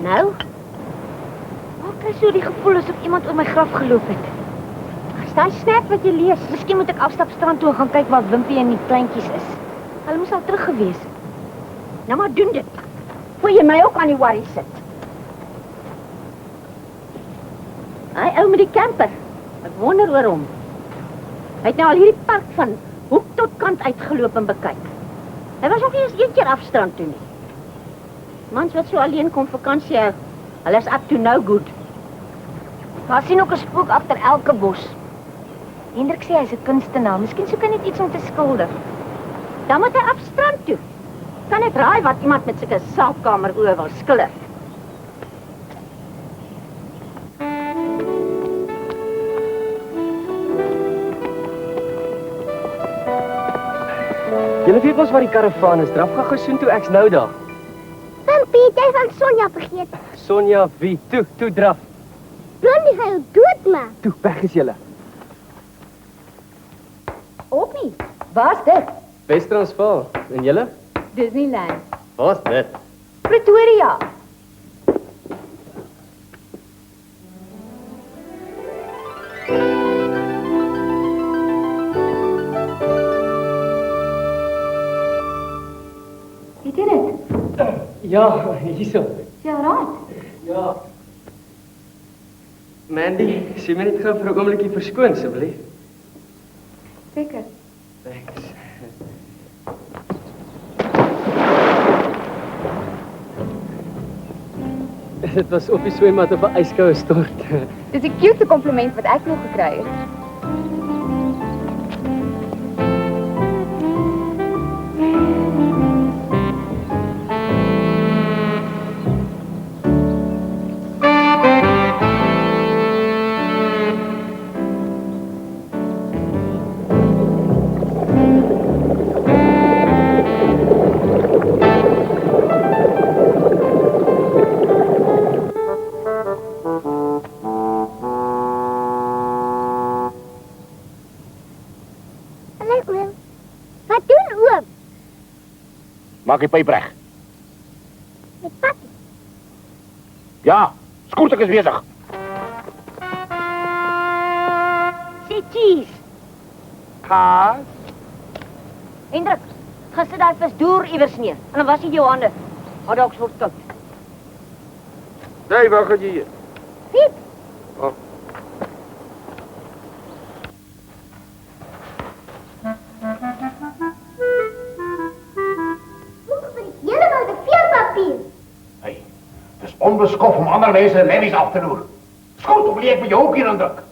Nou? Ek kry so die gevoel asof iemand oor my graf geloop het. As daai snack wat jy lees, miskien moet ek afstap strand toe en gaan kyk waar Wimpie en die kleintjies is. Hulle moes al terug gewees het. Nou maar doen dit. Voor jy my ook aan die worry sit. Hy ou met die camper. Ek wonder oor hom. Hy het nou al hierdie park van hoek tot kant uitgeloop en bekyk. Hy was ook nie eens een keer afstrand toe nie. Mans wat so alleen kom vakansie hou, hulle is up to no good. Daar sien ook 'n spook agter elke bos. Hendrik sê hy's 'n kunstenaar, miskien soek hy net iets om te skilder. Dan moet hy afstrand toe. Kan ek raai wat iemand met sulke saakkamer oor wil skilder? Julle weet mos waar die karavaan is, draf gou soontoe, ek's nou daar. Wimpie, jy van Sonja vergeet. Sonja, wie? Toe draf. Blondie gaan jou doodmaak. Toe, weg is julle. Opie, waar's dit? Wes-Transvaal. En julle? Disneyland. Waar's dit? Pretoria. Weet jy dit? Ja, hierso. Jou raad? Ja. Mandy, sê my net gou vir 'n oombliekie verskoon asseblief. Seker. Thanks. Dit was op die swembad op 'n ijskoue stort. Dis die cute kompliment wat ek nog gekry het. Maak die pyp reg. Met pat. Ja, skoortek is besig. Sê cheese. Kaas. Hendrik, gister daai vis deur iewers neer. En dan was dit jou hande. Maar dalk word koud. Nee, waar gaan jy hier? Piep. Oh. Onbeskof om ander mense levens af te doen. Skoot, of wil ek met jou ook hier indruk?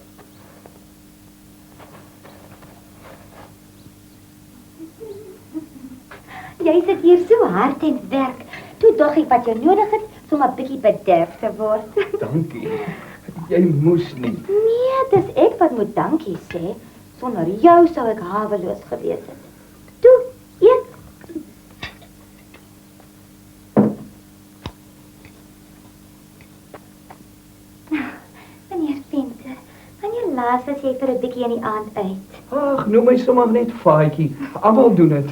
Jy sit hier so hard en werk. Toe dog ek wat jy nodig het om 'n bietjie bederf te word. Dankie. Jy moes nie. Nee, dis ek wat moet dankie sê. Sonder jou sou ek haweloos gewees het. Toe, eet. Meneer Venter, wanneer laas was jy vir 'n bietjie in die aand uit? Ag, noem my sommer net Faatjie. Almal doen dit.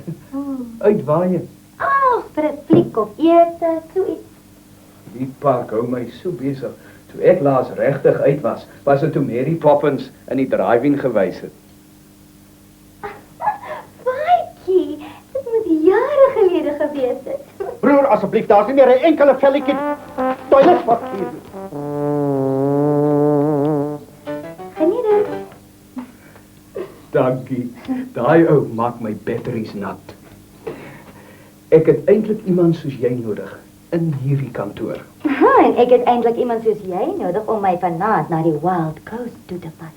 Uitwaaien. Vir 'n fliek of ete, so iets. Die park hou my so besig. Toe ek laas regtig uit was dit toe Mary Poppins in die drive-in gewys het. Faatjie, dit moet jare gelede gewees het. Broer, asseblief, daar's nie meer 'n enkele velletjie toiletpapier. Geniet dit. Dankie. Daai ou maak my batteries nat. Ek het eintlik iemand soos jy nodig in hierdie kantoor. En ek het eintlik iemand soos jy nodig om my vanaand na die Wild Coast toe te vat.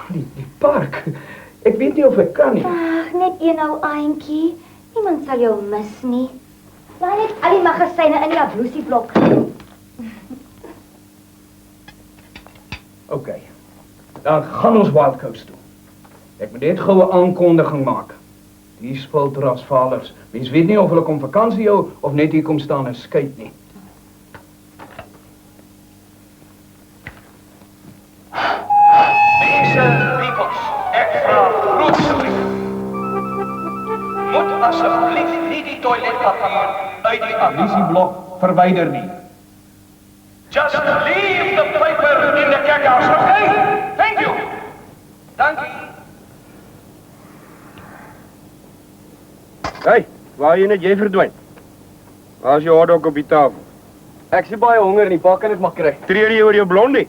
Die park. Ek weet nie of ek kan nie. Ag, net een ou aantjie. Niemand sal jou mis nie. Laat net al die magasyne in die ablusieblok. OK. Dan gaan ons Wild Coast toe. Ek moet net gou 'n aankondiging maak. Die spultrasvalers. Mens weet nie of hulle kom vakansie hou of net hier kom staan en skyt nie. Mense, peoples, ek vra grootsoelik. Moet asseblief nie die toiletpapier uit die ablusieblok verwyder nie. Just leave the paper in the kerkhouse, okay? Thank you. Dankie. Hey, waar jy net jy verdwyn? Waar is jou hotdog op die tafel? Ek sien baie honger nie, pa kan dit maar kry. Treur jy oor jou blondie?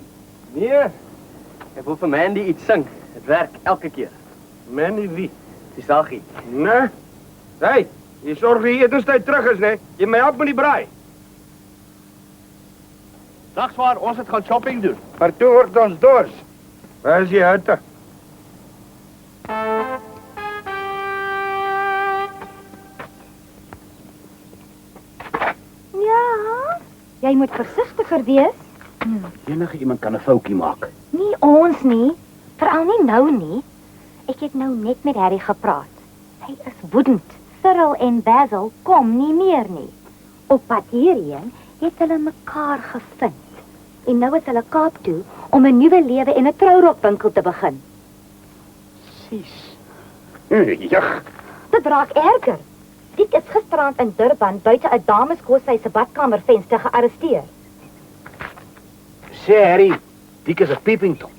Nee. Ek wil vir Mandy iets sing. Dit werk elke keer. Mandy wie? Die saggie. Nee. Hey, jy sorg die etenstyd terug is, né? Jy my help met die braai. Dag Swaar, ons het gaan shopping doen. Maar toe word ons dors. Waar is die hutte? Ja, jy moet versigtiger wees. Enige iemand kan 'n foutjie maak. Nie ons nie, veral nie nou nie. Ek het nou net met Harry gepraat. Hy is woedend. Cyril en Basil kom nie meer nie. Op pad hierheen het hulle mekaar gevind. En nou is hulle Kaap toe om 'n nuwe lewe en 'n trourokwinkel te begin. Presies. Jag. Dit raak erger. Dick is gisteraand in Durban buite 'n dameskoshuis se badkamervenster gearresteer. Sê Harry, Dick is 'n peeping tom.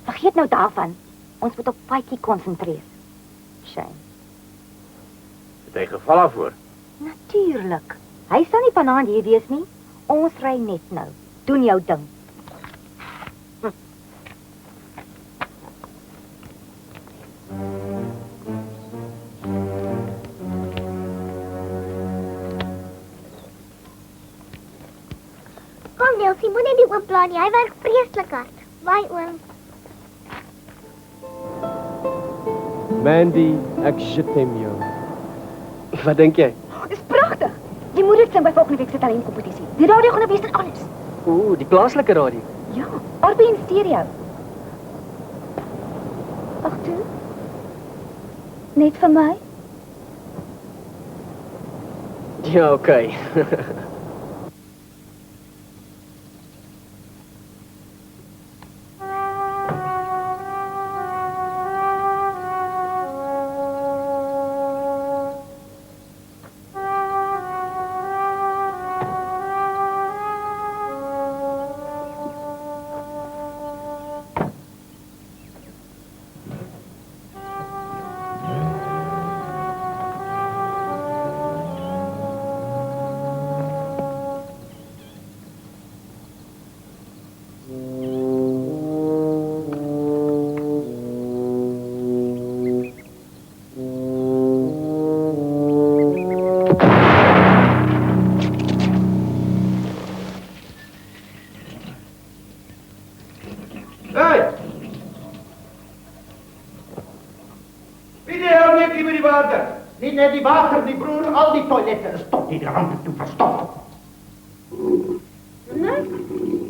Vergeet nou daarvan. Ons moet op Faitjie konsentreer. Shame. Het hy geval daarvoor? Natuurlik. Hy sal nie vanaand hier wees nie. Ons ry net nou. Doen jou ding. Kom Elsie, moet net die oom pla nie. Hy werk vreeslik hard. Waai oom. Mandy, ek shittem jou. Wat dink jy? Dis pragtig. Jy moet dit sing by volgende week se talentkompetisie. Die radio gaan wees dit alles. Ooh, die plaaslike radio. Ja, RBN stereo. Ag toe. Net vir my? Ja, okay. Hey! Wie die hel net hier met die water? Nie net die water, die broer, al die toilette is tot die rande toe verstopt. Nee,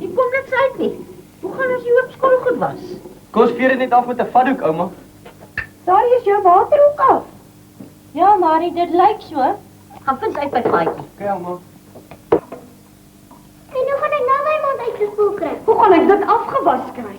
die kom niks uit nie. Hoe gaan as jy op skool goed was? Kom ons veer dit net af met 'n vatdoek, ouma. Daar is jou waterhoek af. Ja, maar dit lyk so. Ek gaan vind uit by Faitjie. Okay, ouma. En nou gaan ek nou my mond uit die spoel kry. Hoe gaan ek dit afgewas kry?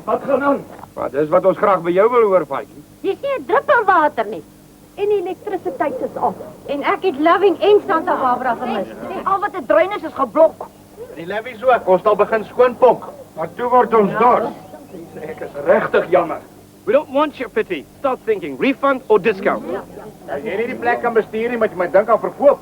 Wat gaan aan? Maar dis wat ons graag by jou wil hoor, Faitjie. Jy sien 'n druppel water nie. En die elektrisiteit is af. En ek het Loving en Santa Barbara vermis. En al wat 'n drein is geblok. Die levies ook, ons sal begin skoonpomp. Maar toe word ons dors. Ek is regtig jammer. We don't want your pity. Start thinking refund or discount. As jy nie die plek kan bestuur nie, moet jy my dink aan verkoop.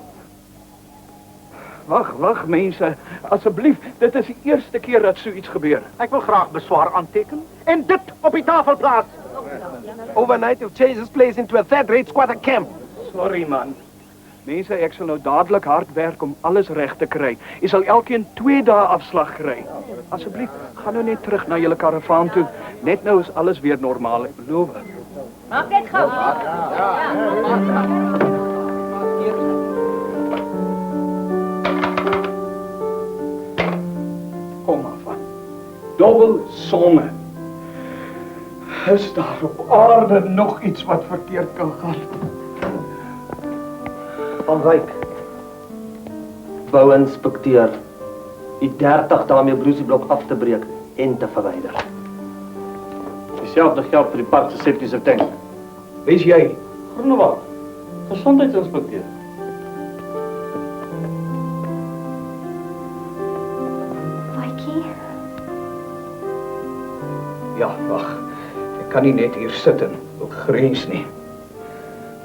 Wag mense, asseblief, dit is die eerste keer dat so iets gebeur. Ek wil graag beswaar aanteken en dit op die tafel plaas. Overnight you'll change this place into a third-rate squatter camp. Sorry man. Mense, ek sal nou dadelik hard werk om alles reg te kry. Jy sal elkeen 2 dae afslag kry. Asseblief, gaan nou net terug na julle karavaan toe. Net nou is alles weer normaal, ek beloof. Maak net gou. Kom maar van. Dobbel sonne. Is daar op aarde nog iets wat verkeerd kan gaan? Van Wyk. Bouinspekteur. Die 30 daarmee broesieblok af te breek en te verwyder. Dieselfde geld vir die park se septiese tank. Wie's jy? Groenewald. Gesondheidsinspekteur. Maatjie, Ja, wag. Ek kan nie net hier sit en ook grens nie.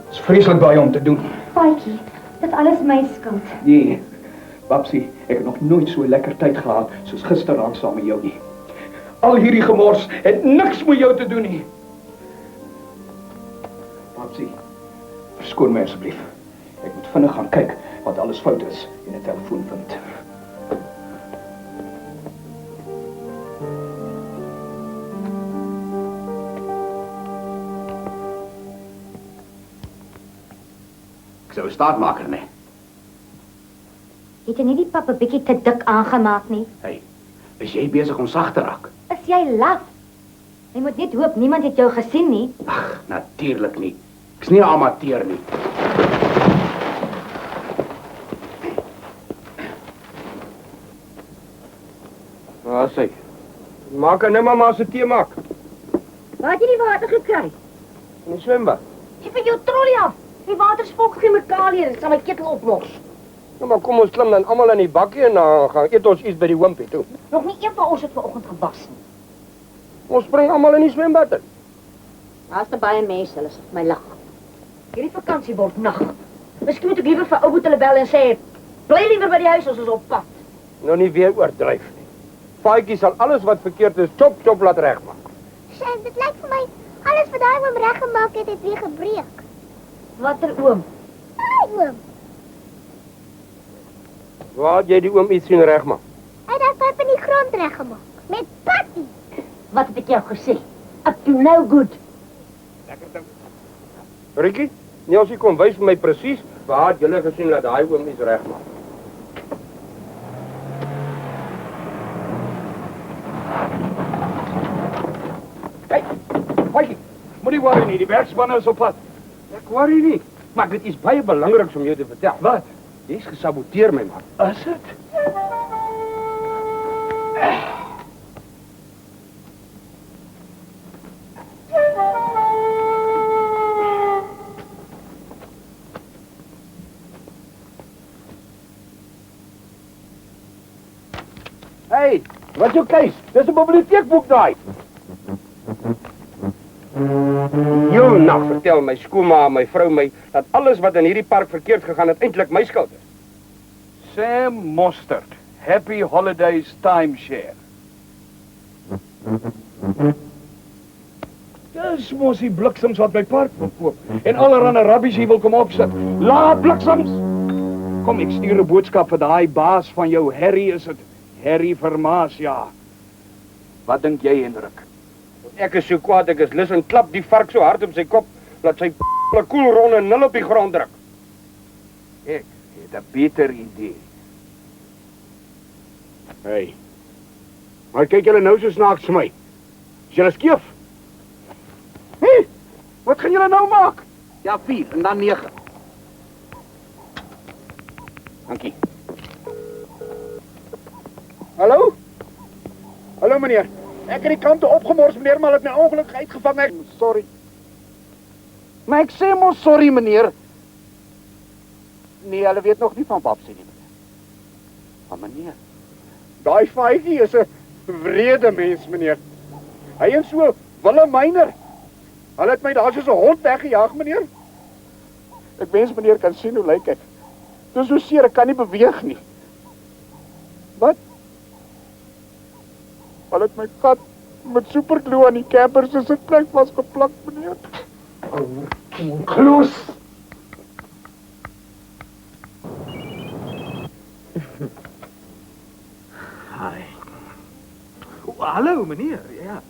Dit is vreeslik baie om te doen. Paatjie, dit alles my skuld. Nee, Babsie, ek het nog nooit so lekker tyd gehad soos gisteraand saam met jou nie. Al hierdie gemors het niks met jou te doen nie. Babsie, verskoon my asseblief. Ek moet vinnig gaan kyk wat alles fout is en 'n telefoon vind. Ek sou 'n staatmaker nie. Het jy nie die pap 'n bietjie te dik aangemaak nie? Hey, is jy besig om sag te raak? Is jy laf? Jy moet net hoop niemand het jou gesien nie. Ag, natuurlik nie. Ek's nie 'n amateur nie. Waar sê? Maak 'n mamma se tee maak. Waar het jy die water gekry? In die swembad. Jy van jou trollie af. Die water spook chemikalië, dit sal my ketel opmors. Nou maar kom ons klim dan almal in die bakkie en dan gaan eet ons iets by die hoompie toe. Nog nie een van ons het vanoggend gebas nie. Ons spring almal in die swembad in. Daar's te baie mense, hulle sal my lag. Hierdie vakansie word nag. Miskien moet ek liewer vir ou Boet hulle bel en sê, bly liewer by die huis, ons is op pad. Nou nie weer oordryf nie. Faatjie sal alles wat verkeerd is, chop laat regmaak. Sien, dit lyk vir my alles wat daai oom reggemaak het weer gebreek. Watter oom? Daai oom. Waar het jy die oom iets sien regmaak? Hy het daai pyp in die grond reggemaak met patty. Wat het ek jou gesê? Up to no good. Lekker ding. Rikkie, Nelsie kom wys vir my presies waar het julle gesien dat daai oom iets regmaak. Hey, Faatjie, moenie worry nie, die werkspanne is op pad. Ek worry nie, maar dit is baie belangrik om jou te vertel. Wat? Jy's gesaboteer my man. Is dit? Hey, wat jou keus? Dis 'n biblioteekboek daai. Jou nag vertel my skoolma en my vrou my dat alles wat in hierdie park verkeerd gegaan het eintlik my skuld is. Sam Mostert, Happy Holidays Timeshare. Dis mos die bliksems wat my park wil koop en allerhande rabbies hier wil kom opsit. Laat bliksems. Kom ek stuur 'n boodskap vir daai baas van jou Harry, is dit? Harry Vermaas, ja. Wat dink jy, Hendrik? Ek is so kwaad, ek is lus en klap die vark so hard op sy kop dat sy koel ronde nul op die grond druk. Ek het 'n beter idee. Hey. Maar kyk julle nou so snaaks vir my. Is julle skeef? Hey, wat gaan julle nou maak? Ja, 4 en dan 9. Dankie. Hallo? Hallo meneer. Ek het die kante opgemors meneer, maar het my ongelukkig uitgevang. Ek sorry. Maar ek sê mos sorry meneer. Nee, hulle weet nog nie van Babsie nie meneer. Maar meneer, Daai Faatjie is 'n wrede mens meneer. Hy en so Willem Meiner. Hulle het my daar soos 'n hond weggejaag meneer. Ek wens meneer kan sien hoe lyk ek. Dis so seer, ek kan nie beweeg nie. Wat? Hulle het my gat met superglue aan die camper se sitplek vasgeplak meneer. Gloes. Hi. Hallo meneer, ja.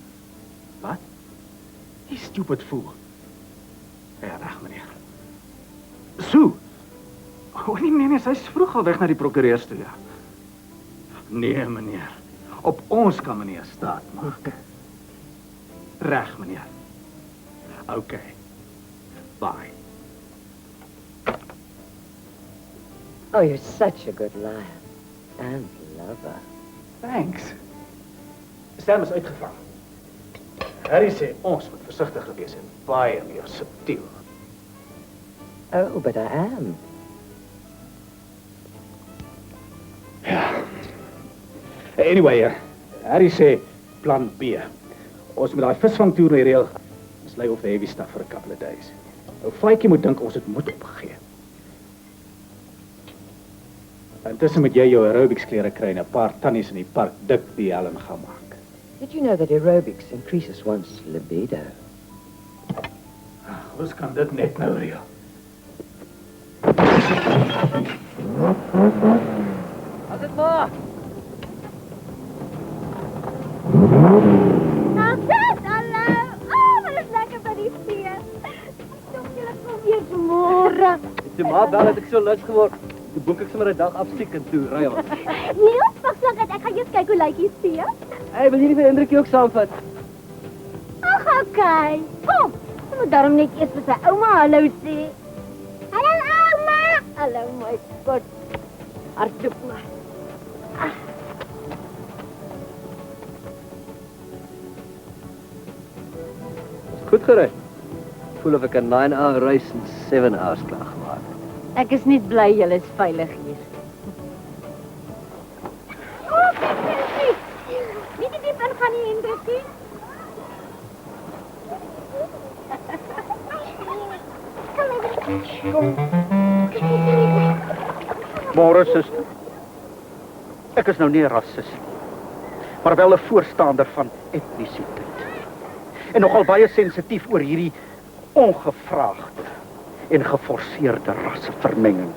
Wat? Die stupid fool. Ja, reg, meneer. So. O nee, sy is vroeg al weg na die prokureurs toe, ja. Nee, meneer. Op ons kan meneer staat maak. Reg, meneer. Okay. Bye. Oh, you're such a good liar. And lover. Thanks. Sam is uitgevang. Harry sê ons moet versigtiger wees en baie meer subtiel. Oh, but I am. Ja. Anyway, Harry sê plan B. Ons moet daai visvangtoer reël. Ons lê op heavy stuff vir 'n couple of days. Ou Faitjie moet dink ons het moed opgegee. Intussen moet jy jou aerobics klere kry en 'n paar tannies in die park dik die helm gaan maak. Did you know that aerobics increases one's libido? Ons kan dit net nou reël. As dit maar. Hallo. Oh, wat is lekker by die see. Dink jy dat kom weer môre? Toe maar bel het ek so lus geword. Toe boek ek sommer 'n dag afsiek en toe ry ons. Niels, wag so dat ek gaan eers kyk hoe lyk die see. Hey, wil jy nie vir Hendrikie ook saamvat? Ag, okay. Kom. Jy moet daarom net eers vir sy ouma hallo sê. Hallo ouma. Hallo my god. Hartjie maar. Goed gery. Voel of ek 'n 9-hour reis in 7 hours klaar gemaak. Ek is net bly julle is veilig hier. Oh, Hendrikie. Wie die diep ingaan nie, Hendrikie? Môre, suster. Ek is nou nie 'n rassis nie, maar wel 'n voorstander van etnisiteit. En nogal baie sensitief oor hierdie ongevraagde en geforseerde rassevermenging.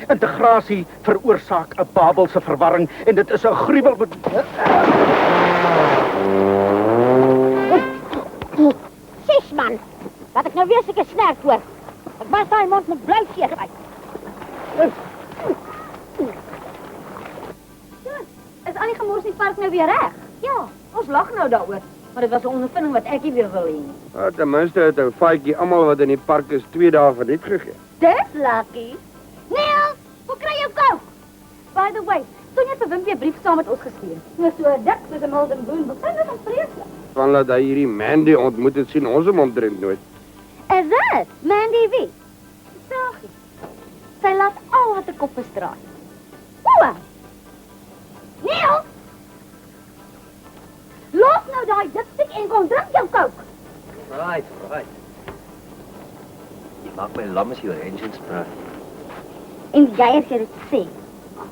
Integrasie veroorsaak 'n Babelse verwarring en dit is 'n gruwel. Sis man, laat ek nou weer seker snerk hoor. Ek was daai mond met blou seer uit. Is al die gemors in die park nou weer reg? Ja, ons lag nou daaroor, maar dit was 'n ondervinding wat ek nie weer wil hê nie. Ja, ten minste het ou Faitjie almal wat in die park is 2 dae verniet gegee. Dis lucky. Neil, hoe kry jy kook? By the way, Sonja het vir Wimpie 'n brief saam met ons gestuur. Nou so dik soos 'n Milton Boone, wat is dit vreeslik? Van dat hy hierdie Mandy ontmoet het, sien ons hom omtrent nooit. Is dit? Mandy wie? Saggie. Sy laat al wat 'n kop bestraai. O! Neil! Los nou daai dipstik en kom drink jou kook. Right. Jy maak my lam as jy oor engines praat. En jy het dit sê.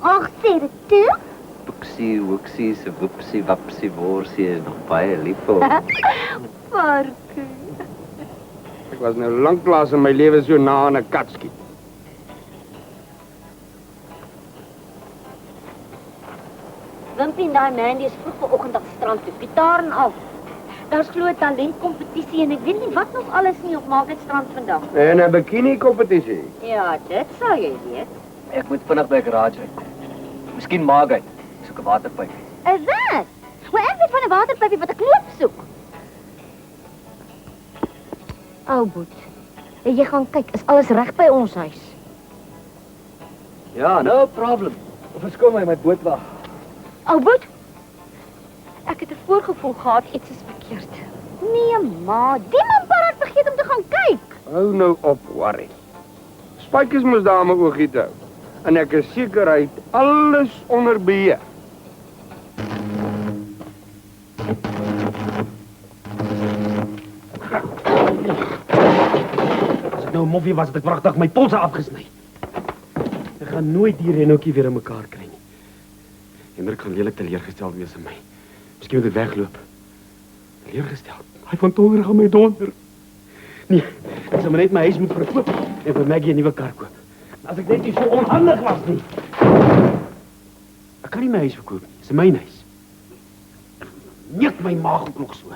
Ag, sê dit toe. Boeksie, woeksie, se woepsie, wapsie, worsie is nog baie lief vir. Parkie. Ek was nou lanklaas in my lewe so na aan 'n kat skiet. Wimpie en daai Mandy is vroeg vanoggend op strand toe, gitaar en al. Daar's glo 'n talentkompetisie en ek weet nie wat nog alles nie op Marketstrand vandag. En 'n bikini kompetisie. Ja, dit sal jy weet. Ek moet vinnig by garage uit. Miskien maak hy. Soek 'n waterpyp. Is dit? Maar ek weet van 'n waterpypie wat ek loop soek. Ou boet. Jy gaan kyk, is alles reg by ons huis? Ja, no problem. Of verskom my boot wag. Ou boet. Ek het 'n voorgevoel gehad iets is verkeerd. Nee, ma, die man paraat vergeet om te gaan kyk. Hou nou op, worry. Spykers moes daar my oogie hou. En ek is seker hy het alles onder beheer. As ek nou 'n moffie was, het ek wragtig my polse afgesny. Ek gaan nooit die renoukie weer in mekaar kry nie. Hendrik gaan lelik teleurgestel wees in my. Miskien moet ek wegloop. Teleurgestel. Hy van Tolger gaan my donder. Nee, ek sal maar net my huis moet verkoop en vir Maggie 'n nuwe kar koop. As ek net nie so onhandig was nie. Ek kan nie my huis verkoop nie. Dis my huis. Net my maag ook nog so.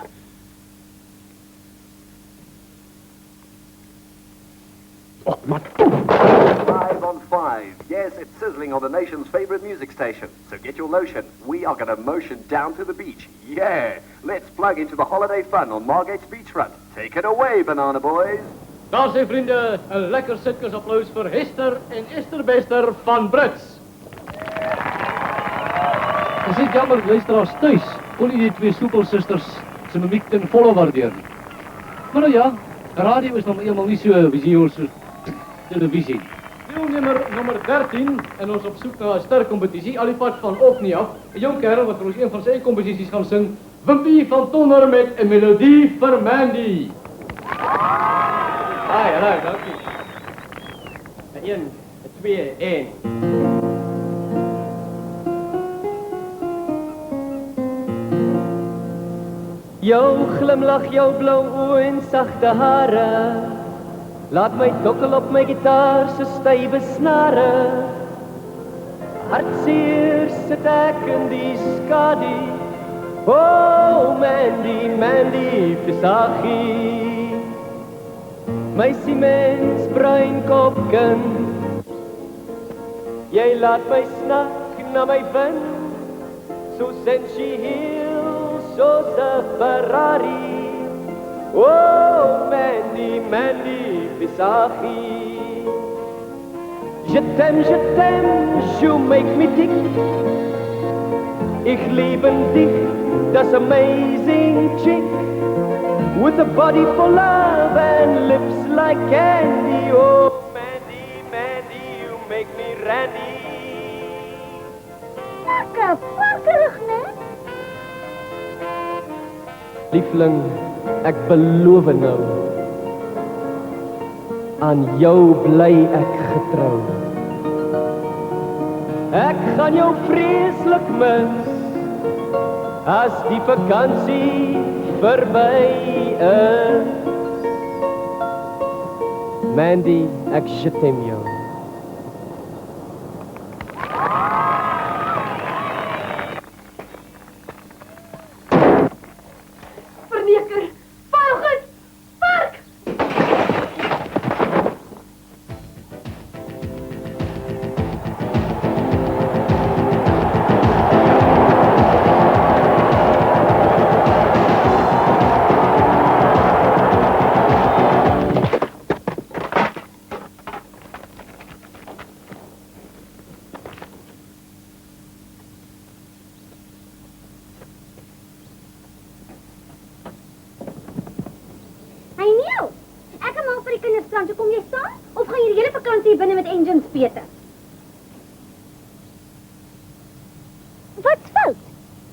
Oh, maar 5 on 5. Yes, it's sizzling on the nation's favorite music station. So get your lotion. We are going to motion down to the beach. Yeah, let's plug into the holiday fun on Margate's beachfront. Take it away, Banana Boys. Daar zijn vrienden, een lekker sitkersapplaus voor Hester en Esther Bester van Brits. Het is jammer, luisteraars thuis, kon u die twee soepelsusters zijn mimiek ten volle waarderen. Maar nou ja, radio is nog eenmaal niet zo visueel als televisie. Deelnemer nummer 13 en ons op zoek naar een stercompetitie, Alifat van Ofni af. Een jong kerel wat voor ons een van zijn competities gaan zingen. Wimpy van Tonner met een melodie voor Mandy. Ah ja, nou, dank u. 1, 2, 1. Jou glimlach, jou blauw oë en sagte hare, laat my dokkel op my gitaar se stywe snare. Hartseer sit ek in die skadu. Oh Mandy, Mandy, Visagie. My siemens bruin kopkind. Jy laat my snak na my wind, so sensueel soos 'n Ferrari. Oh Mandy, Mandy, Visagie. Je t'aime, you make me tick. Ich liebe dich, das amazing chick. With a body for love and lips like candy. Oh Mandy, Mandy, you make me randy. Lekker, vakkerig, né? Liefling, ek beloof nou, aan jou bly ek getrou. Ek gaan jou vreeslik mis, as die vakansie verby is. Mandy, ek j'aime jou. Verneker, vuilgis, vark! Hey Neil, ek en maar vir die kinders strand, so kom jy saam? Of gaan jy die hele vakansie binne met engines spete? Wat's fout?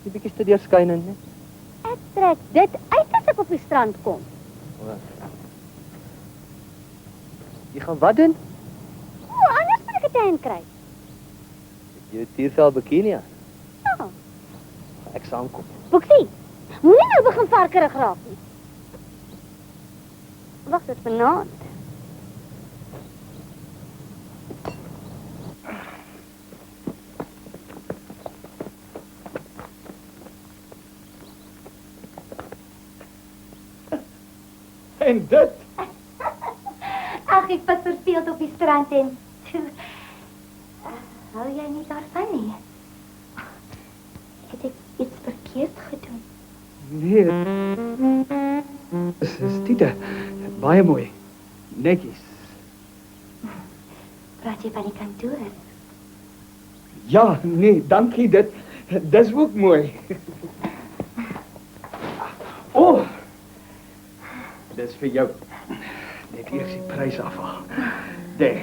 Die bietjie te deurskynend, né? Ek trek dit uit as ek op die strand kom. Jy gaan wat doen? O, anders moet ek 'n tan kry. Jy tiervel bikini aan. Ja. Ek saamkom. Boeksie, moenie nou begin varkerig raak nie. Wag, dit is vanaand. En dit? Ag, ek was verspeeld op die strand en toe, hou jy nie daarvan nie? Het ek iets verkeerd gedoen? Nee, is Tita. Baie mooi. Netjies. Praat jy van die kantoor? Ja, nee, dankie. Dis ook mooi. Oh, dis vir jou. Net eers die prys afhaal. Daar.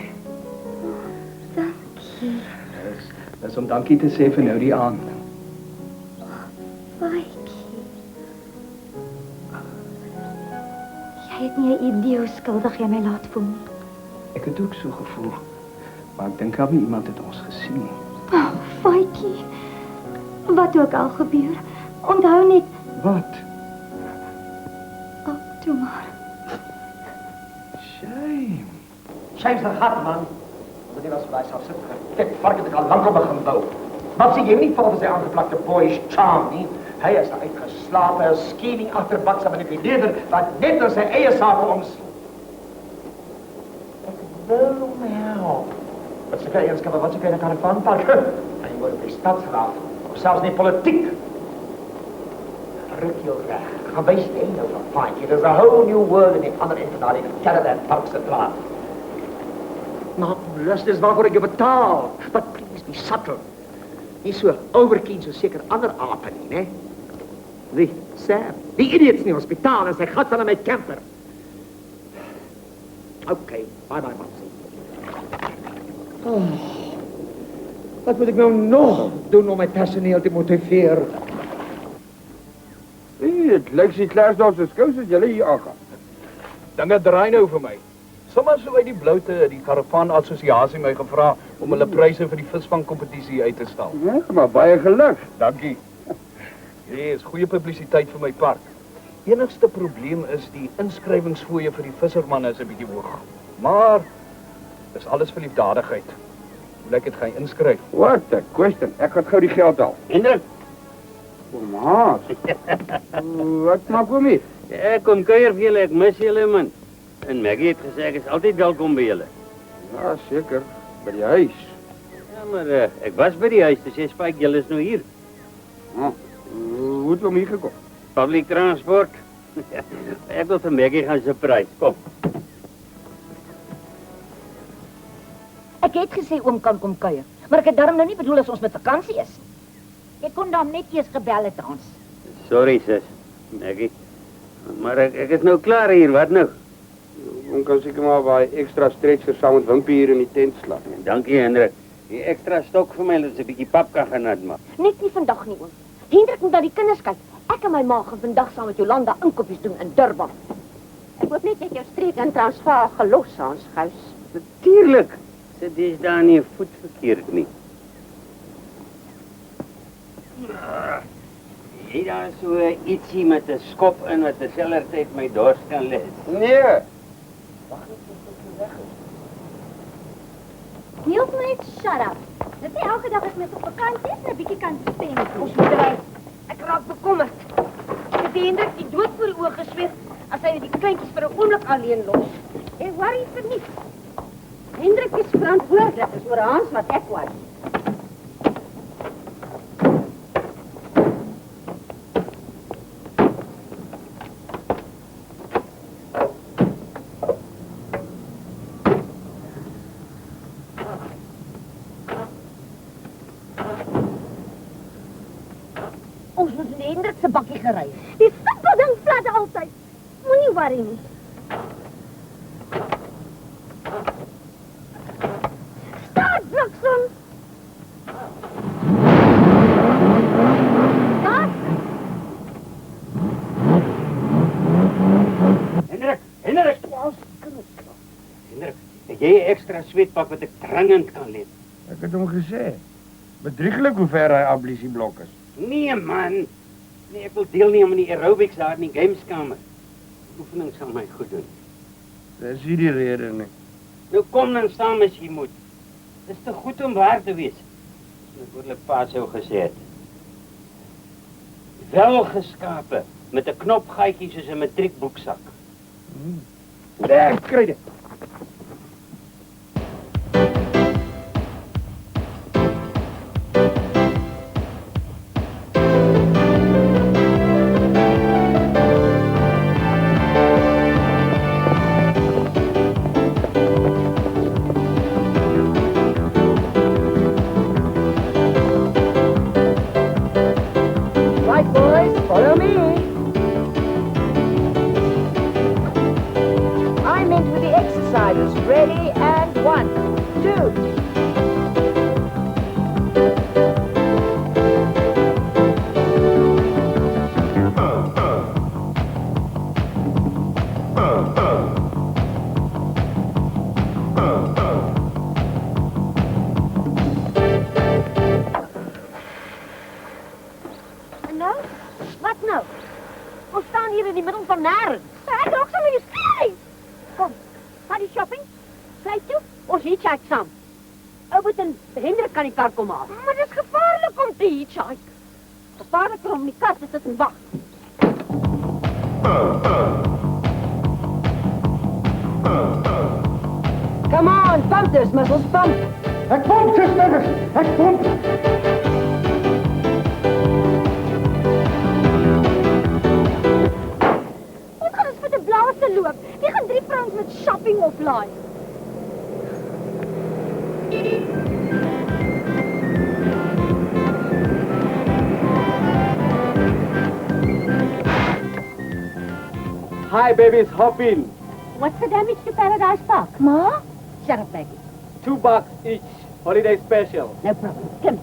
Dankie. Dis om dankie te sê vir nou die aand. Baie. Jy het nie 'n idee hoe skuldig jy my laat voel nie. Ek het ook so gevoel. Maar ek dink nie iemand het ons gesien nie. Oh, Faitjie. Wat ook al gebeur, onthou net... Wat? Oh, toe maar. Shame. Shame's the gat, man. Maar die was bij zichzelf zitten. Kijk, vark het ik al lang op begin bouw. Maar zie je niet volgens zijn aangeplakte boyish charm, niet? Hij is een uitgeslapen, scheming achterbakse manipuleerder, wat net door zijn eigen zaken omsloeg. Wel, nou. Wat se kan eerskap, wat se kan 'n karavanpark? En jy word op die stadsraad, of selfs nie politiek. Ruk jou reg. Gaan wys die einde van Paadjie. There's a whole new world in die ander end van daardie caravan park se plaas. Nou, lust is waarvoor ek jou betaal. But please be subtle. Nie so overkeen so seker ander ape nie, né? Wie? Sam. Die idiots in die hospitaal en sy gat van my camper. Okay, bye, Mopsie. Oh, wat moet ek nou nog doen om my personeel te motiveer? Het lyk sy Klersdorp se skous as julle hier aangaan. Dinge draai nou vir my. Sommige so uit die bloute, die Karavan Assosiasie my gevra om hulle pryse vir die visvangkompetisie uit te stel. Ja, maar baie geluk. Dankie. Dis goeie publisiteit vir my park. Enigste probleem is die inskrywingsfooie vir die vissermanne is 'n bietjie hoog. Maar dis alles vir liefdadigheid. Hoe lyk dit gaan inskryf? What a question. Ek gaan gou die geld haal. Hendrik. Kom maar. Wat maak hom hier? Ek kom kuier vir julle, ek mis julle man. En Maggie het gesê ek is altyd welkom by julle. Ja, seker. By die huis. Ja, maar ek was by die huis, dis Spike, julle is nou hier. Oh, hoe het hom hier gekom? Public transport. Ek wil vir Maggie gaan surprise. Kom. Ek het gesê oom kan kom kuier, maar ek het daarom nou nie bedoel as ons met vakansie is. Ek kon dan net eers gebel het ons. Sorry sis, Maggie. Maar ek is nou klaar hier, wat nou? Ons kan seker maar baie ekstra stretcher saam met Wimpie hier in die tent slaap. Dankie Hendrik. Die ekstra stok vir my, dat is 'n bietjie pap kan gaan nat maak. Net nie vandag nie oom. Hendrik moet na die kinders kyk. Ek en my ma gaan vandag saam met Jolanda inkopies doen in Durban. Ek hoop net jy het jou streek in Transvaal gelos, Hans Gous. Natuurlik. Sit dis daar nie voet verkeerd nie. Jy daar so ietsie met 'n skop in wat terselfdertyd my dors kan les. Nee. Niels net shut up. Dit is elke dag as mens op vakansie is en 'n bietjie kan spend. Ons moet ry. Ek raak bekommerd. Ek het Hendrik die dood voor die oë gesweer as hy die kleintjies vir 'n oomblik alleen los. Ek worry vir niks. Hendrik is verantwoordelik oor Hans wat ek was. Ons moet in Hendrik se bakkie gery. Die simpel ding fladder altyd. Moenie worry nie. Start, Jackson! Start! Hendrik! Hendrik, het jy 'n ekstra sweetpak wat ek dringend kan leen? Ek het hom gesê. Bedrieglik hoe ver hy ablisieblok is. Nee man. Nee, ek wil deelneem aan die aerobics daar in die gameskamer. Oefening sal my goed doen. Dis nie die rede nie. Nou kom dan saam as jy moet. Dis te goed om waar te wees. Soos my oorlik pa sou gesê het. Wel geskape met 'n knopgaatjie soos 'n matriekboeksak. Lekker kry dit. Right, boys, follow me. I'm into the exercises. Ready, and 1, 2. En nou? Wat nou? Ons staan hier in die middel van nêrens. Ek raak sommer nieuwsgierig. Kom, gaan die shopping. Sluit toe, ons hitchhike saam. Oud en Hendrik kan die kar kom haal. Maar dit is gevaarlik om te hitchhike. Gevaarliker om die kar te sit en wag. Come on. Pump those muscles, pump. Ek pomp, suster. Ek pomp. Ons gaan ons vir die blaaste loop. Wie gaan 3 francs met shopping oplaai? Hi, babies, hop in. What's the damage to Paradise Park? Ma? Shut up, Maggie. $2 each. Holiday special. No problem. Come.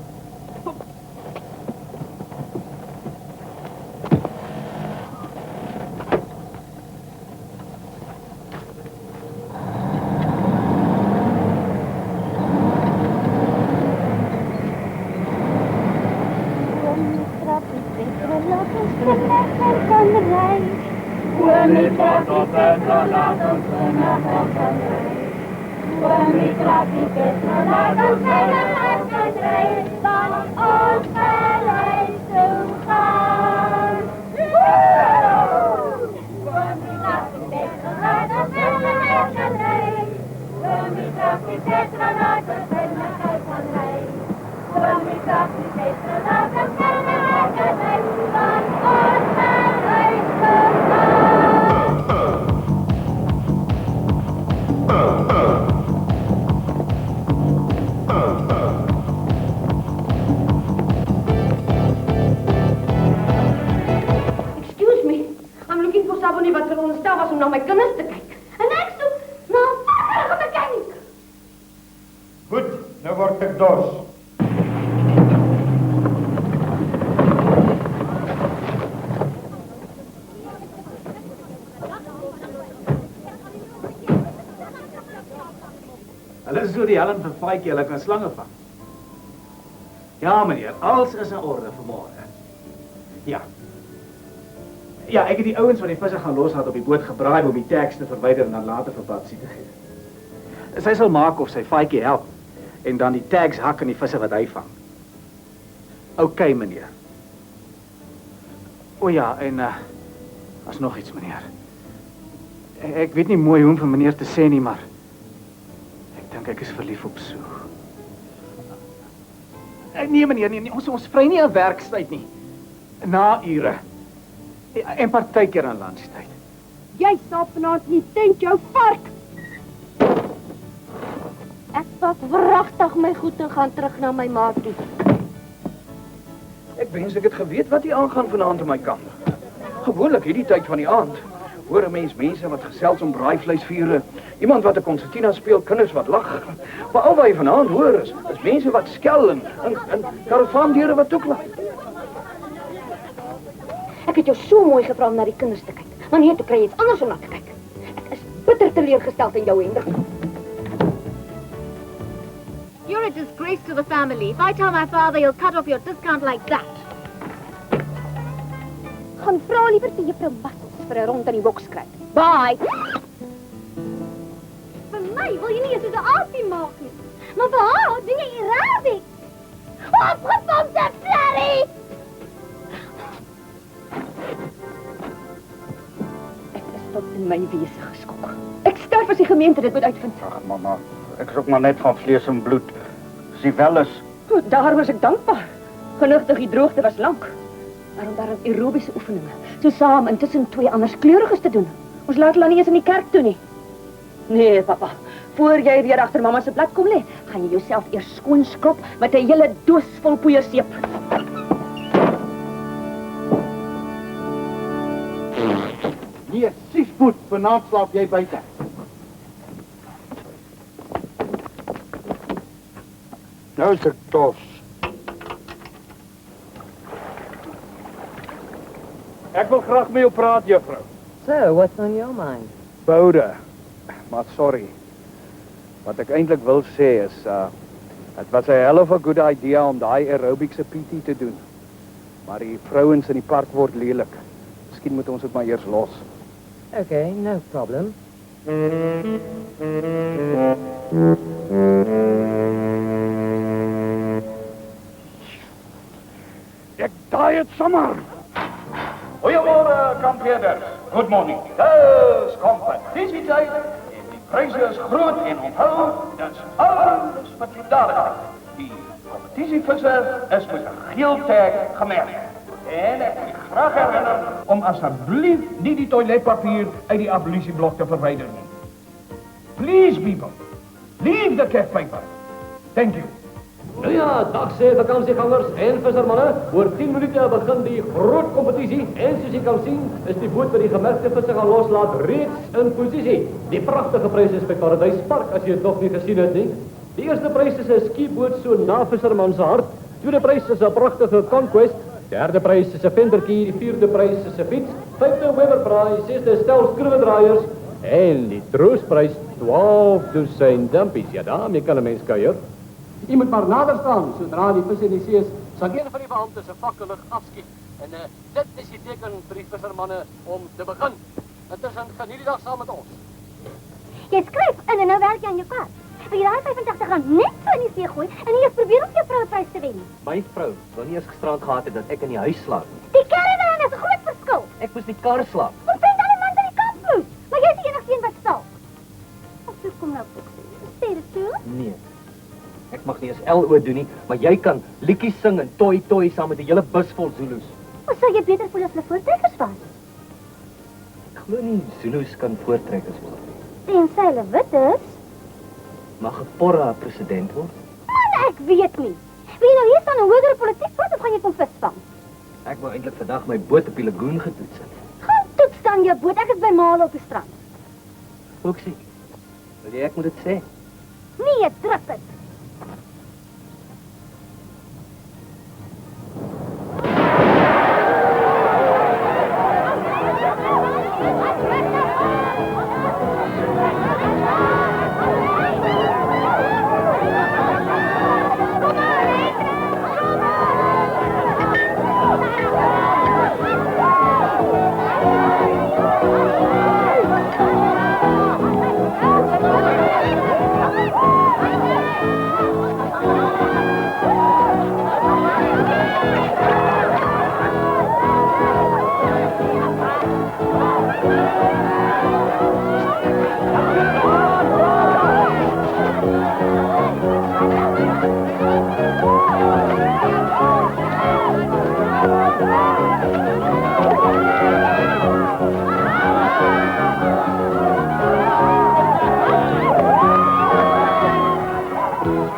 Excuse me. I'm looking for somebody wat veronderstel was om na my kinders te kyk. En ek soek na 'n vaardige mechanic. Goed, nou word ek dors. Hulle is so die helm vir Faitjie, hulle kan slange vang. Ja, meneer, alles is in orde vanmôre. Ja. Ja, ek het die ouens wat die visse gaan loslaat op die boot gebraai om die tags te verwyder en dan later vir Patsy te gee. Sy sal maak of sy Faitjie help en dan die tags hak in die visse wat hy vang. OK, meneer. O ja, en as nog iets, meneer. Ek weet nie mooi hoe om vir meneer te sê nie, maar ek dink ek is verlief op Sue. Nee, meneer, nee, ons vry nie 'n werkstyd nie. Na ure. En partykeer aan lunchtyd. Jy sal vanaand nie tent jou vark. Ek pak wragtig my goed en gaan terug na my ma toe. Ek wens ek het geweet wat hier aangaan vanaand aan my kant. Gewoonlik hierdie tyd van die aand hoor 'n mens mense wat gesels om braaivleisvure, iemand wat 'n konsertina speel, kinders wat lag. Maar al wat jy vanaand hoor is mense wat skel en karavaandeure wat toeklaap. Ek het jou so mooi gevra om na die kinders te kyk. Maar nee, toe kry jy iets anders om na te kyk. Ek is bitter teleurgesteld in jou, Hendrik. You're a disgrace to the family. If I tell my father, he'll cut off your discount like that. Gaan vra liewer vir juffrou Bassels vir 'n rond in die boks kry. Bye. Vir my wil jy nie soos 'n aapie maak nie. Maar vir haar doen jy aerobics. Opgepompte flerry! Tot in my wese geskok. Ek sterf as die gemeente dit moet uitvind. Ag, mamma, ek is ook maar net van vlees en bloed. As jy wel is. Goed, daar was ek dankbaar. Genugtig die droogte was lank. Maar om daar aerobiese oefeninge, so saam en tussen twee anders kleuriges te doen. Ons laat hulle nie eens in die kerk toe nie. Nee, papa. Voor jy weer agter mamma se blad kom lê, gaan jy jouself eers skoon skrob met 'n hele doos vol poeierseep. Nee, siespoed, vanaand slaap jy buite. Nou is ek dors. Ek wil graag met jou praat, juffrou. So, what's on your mind? Boude. Maar sorry. Wat ek eintlik wil sê is dit was 'n hell of a good idea om daai aerobics se PT te doen. Maar die vrouens in die park word lelik. Miskien moet ons dit maar eers los. Okay, no problem. Ek daai het sommer. Goeiemôre, kampioeners. Good morning. Dis kompetisietyd en die pryse is groot en onthou, dis alles vir die dadigheid. Die competitievisser is met 'n geel tag gemerk. En ek wil graag herinner om asseblief nie die toiletpapier uit die ablusieblok te verwyder nie. Please people, leave the cat paper. Thank you. Nou ja, dag sê vakansiegangers en vissermanne, oor 10 minute begin die groot kompetisie en soos jy kan sien, is die boot wat die gemerkte visse gaan loslaat reeds in posisie. Die pragtige prys is by Paradyspark as jy dit nog nie gesien het nie. Die eerste prys is 'n skieboot so na visserman se hart. Tweede prys is 'n pragtige Conquest. Derde prys is 'n ventertjie, die vierde prys is 'n fiets, vyfde Weberprys, sesde stel skroewedraaiers en die troostprys 12 dosyn dumpies. Ja, daarmee kan 'n mens kuier. Jy moet maar nader staan, sodra die vis in die see is, sal een van die beamptes 'n fakkellig afskiet. En dit is die teken vir die vissermanne om te begin. Intussen geniet die dag saam met ons. Jy skryf in en nou werk jy aan jou kaart. Wil jy daai R85 net so in die see gooi en nie eens probeer om jou vroueprys te wen nie? My vrou wou nie eens gisterand gehad het dat ek in die huis slaap nie. Die caravan is 'n groot verskil. Ek moes die kar slaap. Ons vind al die mans in die kamp moes, maar jy is die enigste een wat stal. Of so kom nou ook sê dit toe? Nee. Ek mag nie eens LO doen nie, maar jy kan liedjies sing en toi saam met 'n hele bus vol Zulus. Of sou jy beter voel as hulle voortrekkers was? Ek glo nie Zulus kan voortrekkers word nie. En sy hulle wit is? Mag 'n porra president word? Man, ek weet nie. Wil jy nou hier staan en hogere politiek praat of gaan jy kom visvang? Ek wou eintlik vandag my boot op die lagoon getoets het. Gaan toets dan jou boot, ek is by Male op die strand. Foxie, wil jy ek moet dit sê? Nee, druk dit.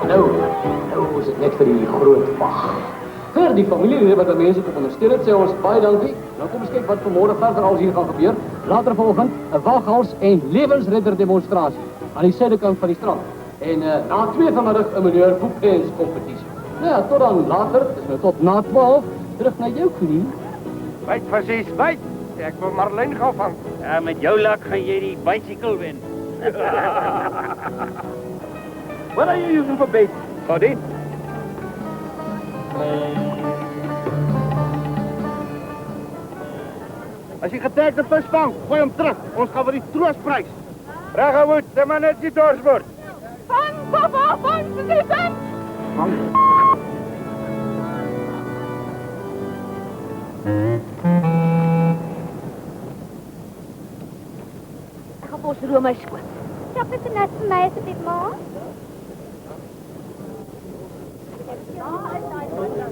Nou is dit net vir die groot wag. Vir die familielede wat mense op ondersteun het, sê ons baie dankie. Nou kom ons kyk wat vanmôre verder al hier gaan gebeur. Later vanoggend 'n waghals en lewensredder demonstrasie aan die suidekant van die strand. En na 2 vanmiddag 'n meneer Boekdens kompetisie. Nou ja, tot dan later, dis nou tot na 12, terug na jou knie. Byt presies, byt. Ek wil Marlyn gaan vang. Ja, met jou lak gaan jy die bicycle wen. What are you using for bait? Sorry? As jy getagde vis vang, gooi hom terug. Ons gaan vir die troostprys. Reggewoed, sê maar net die dorsbord. Vang, papa, vang, Susan! Vang. Ek gaan vir ons room my skoon. Stap net net vir my asseblief, ma.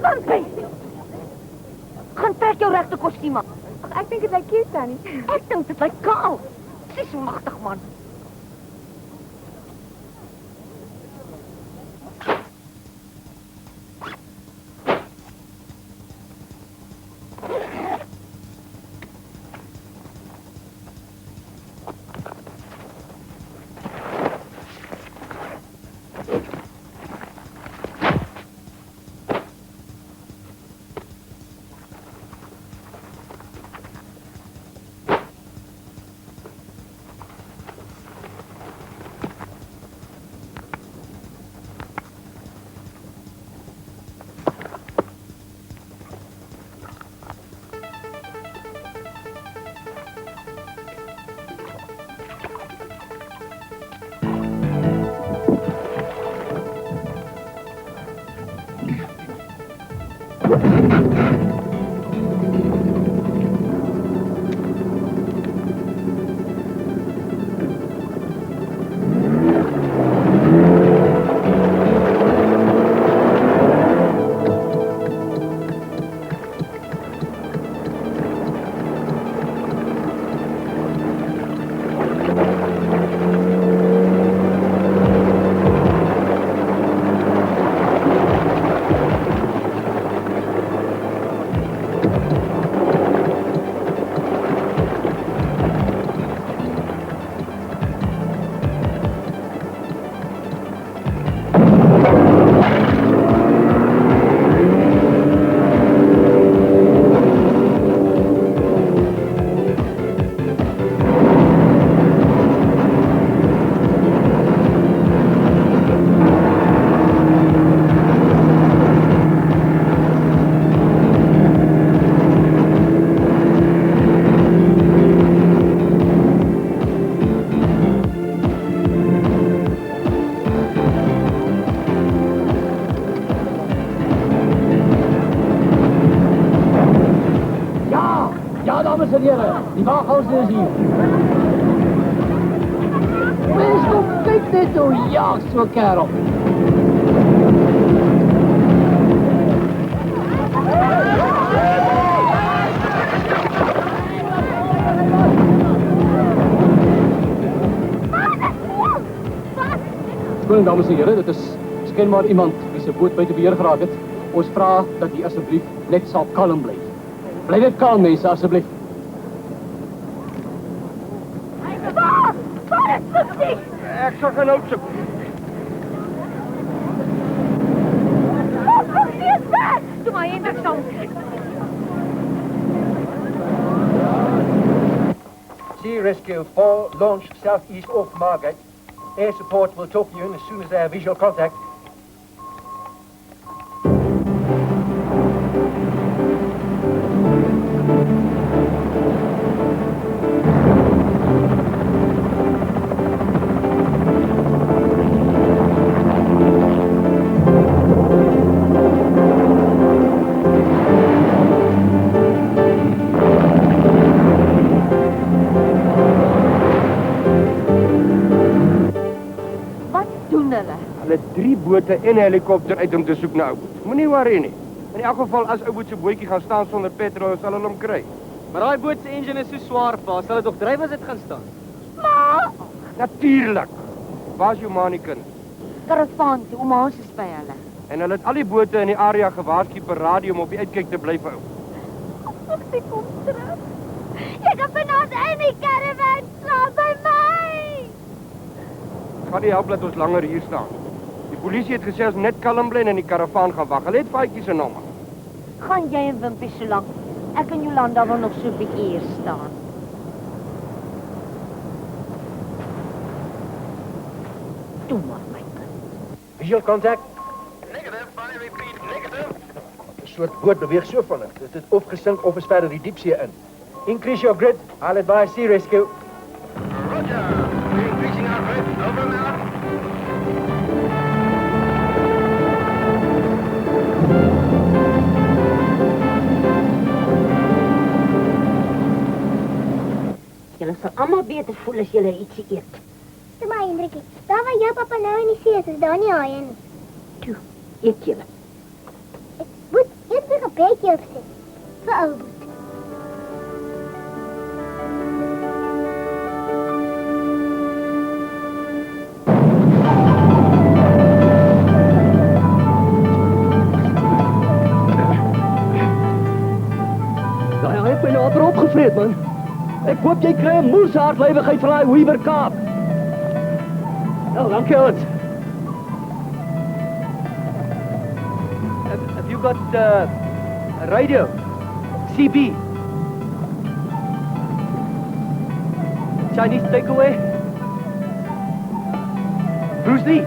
Kom, kyk. Gaan trek jou regte kostuum aan. Ag, ek dink dit lyk cute, Tannie. Ek dink dit lyk kaal. Dis so magtig, man. Ons is hier. Mens kom kyk net hoe jaag so kerel. Skoon dames en here, dit is skenbaar iemand wie se boot buite beheer geraak het. Ons vra dat u asseblief net sal kalm bly. Bly net kalm mense asseblief. Ek sal gaan opsoek. Doe maar Hendrik saam. Sea Rescue 4 launched southeast off Margate. Air support will talk you in as soon as they have visual contact. Hulle 3 bote en 'n helikopter uit om te soek na Ouboet. Moenie worry nie. In elk geval as Ouboet se bootjie gaan staan sonder petrol, sal hulle hom kry. Maar daai boot se engine is so swaar, pa. Sal dit nog dryf as dit gaan staan? Ma! Natuurlik. Waar's jou ma en die kind? Karavaan toe, ouma ons is by hulle. En hulle het al die bote in die area gewaarsku per radio om op die uitkyk te bly vir ou. Sy kom terug. Jy kan vanaand in die caravan slaap by my. Gaan nie help dat ons langer hier staan. Die polisie het gesê ons net kalm bly en in die karavaan gaan wag. Hulle het Faitjie se nommer. Gaan jy en Wimpie so lank? Ek en Jolanda wil nog so 'n bietjie hier staan. Toe maar my kind. Visual contact? Negative, I repeat, negative. 'n Soort boot beweeg so vinnig. Dit het of gesink of is verder die diepsee in. Increase your grid. I'll advise Sea Rescue. Roger. We're increasing our grid. Over and out. Julle sal almal beter voel as julle ietsie eet. Toe maar Hendrikie, daar waar jou pappa nou in die see is daar nie haie nie. Toe, eet julle. Ek moet eers weer 'n bietjie opsit. Vir Ouboet. Daai het my nou amper opgevreet, man. Ek hoop jy kry 'n moersaardlywigheid vir daai Weaver Kaap. Nou, dankie ons. Have you got a radio? CB? Chinese takeaway? Bruce Lee?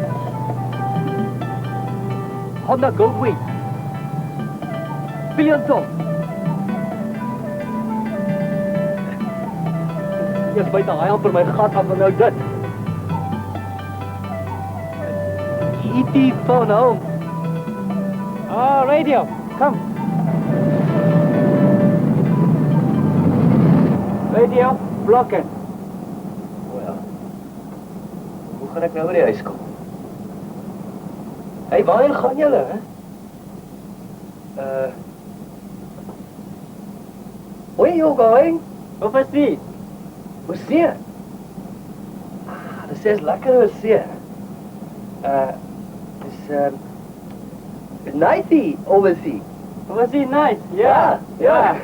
Honda Goldwing? Billion Top? Eers buite haai amper my gat af en nou dit. E.T. phone home. Oh, radio. Come. Radio, block it. Well, hoe gaan ek nou by die huis kom? Hey, waarheen gaan julle, hè? Where you going? Overseas. Oorsee? Ah, dit is lekker oorsee. It's nicey overseas. Overseas nice. Yeah. Yeah.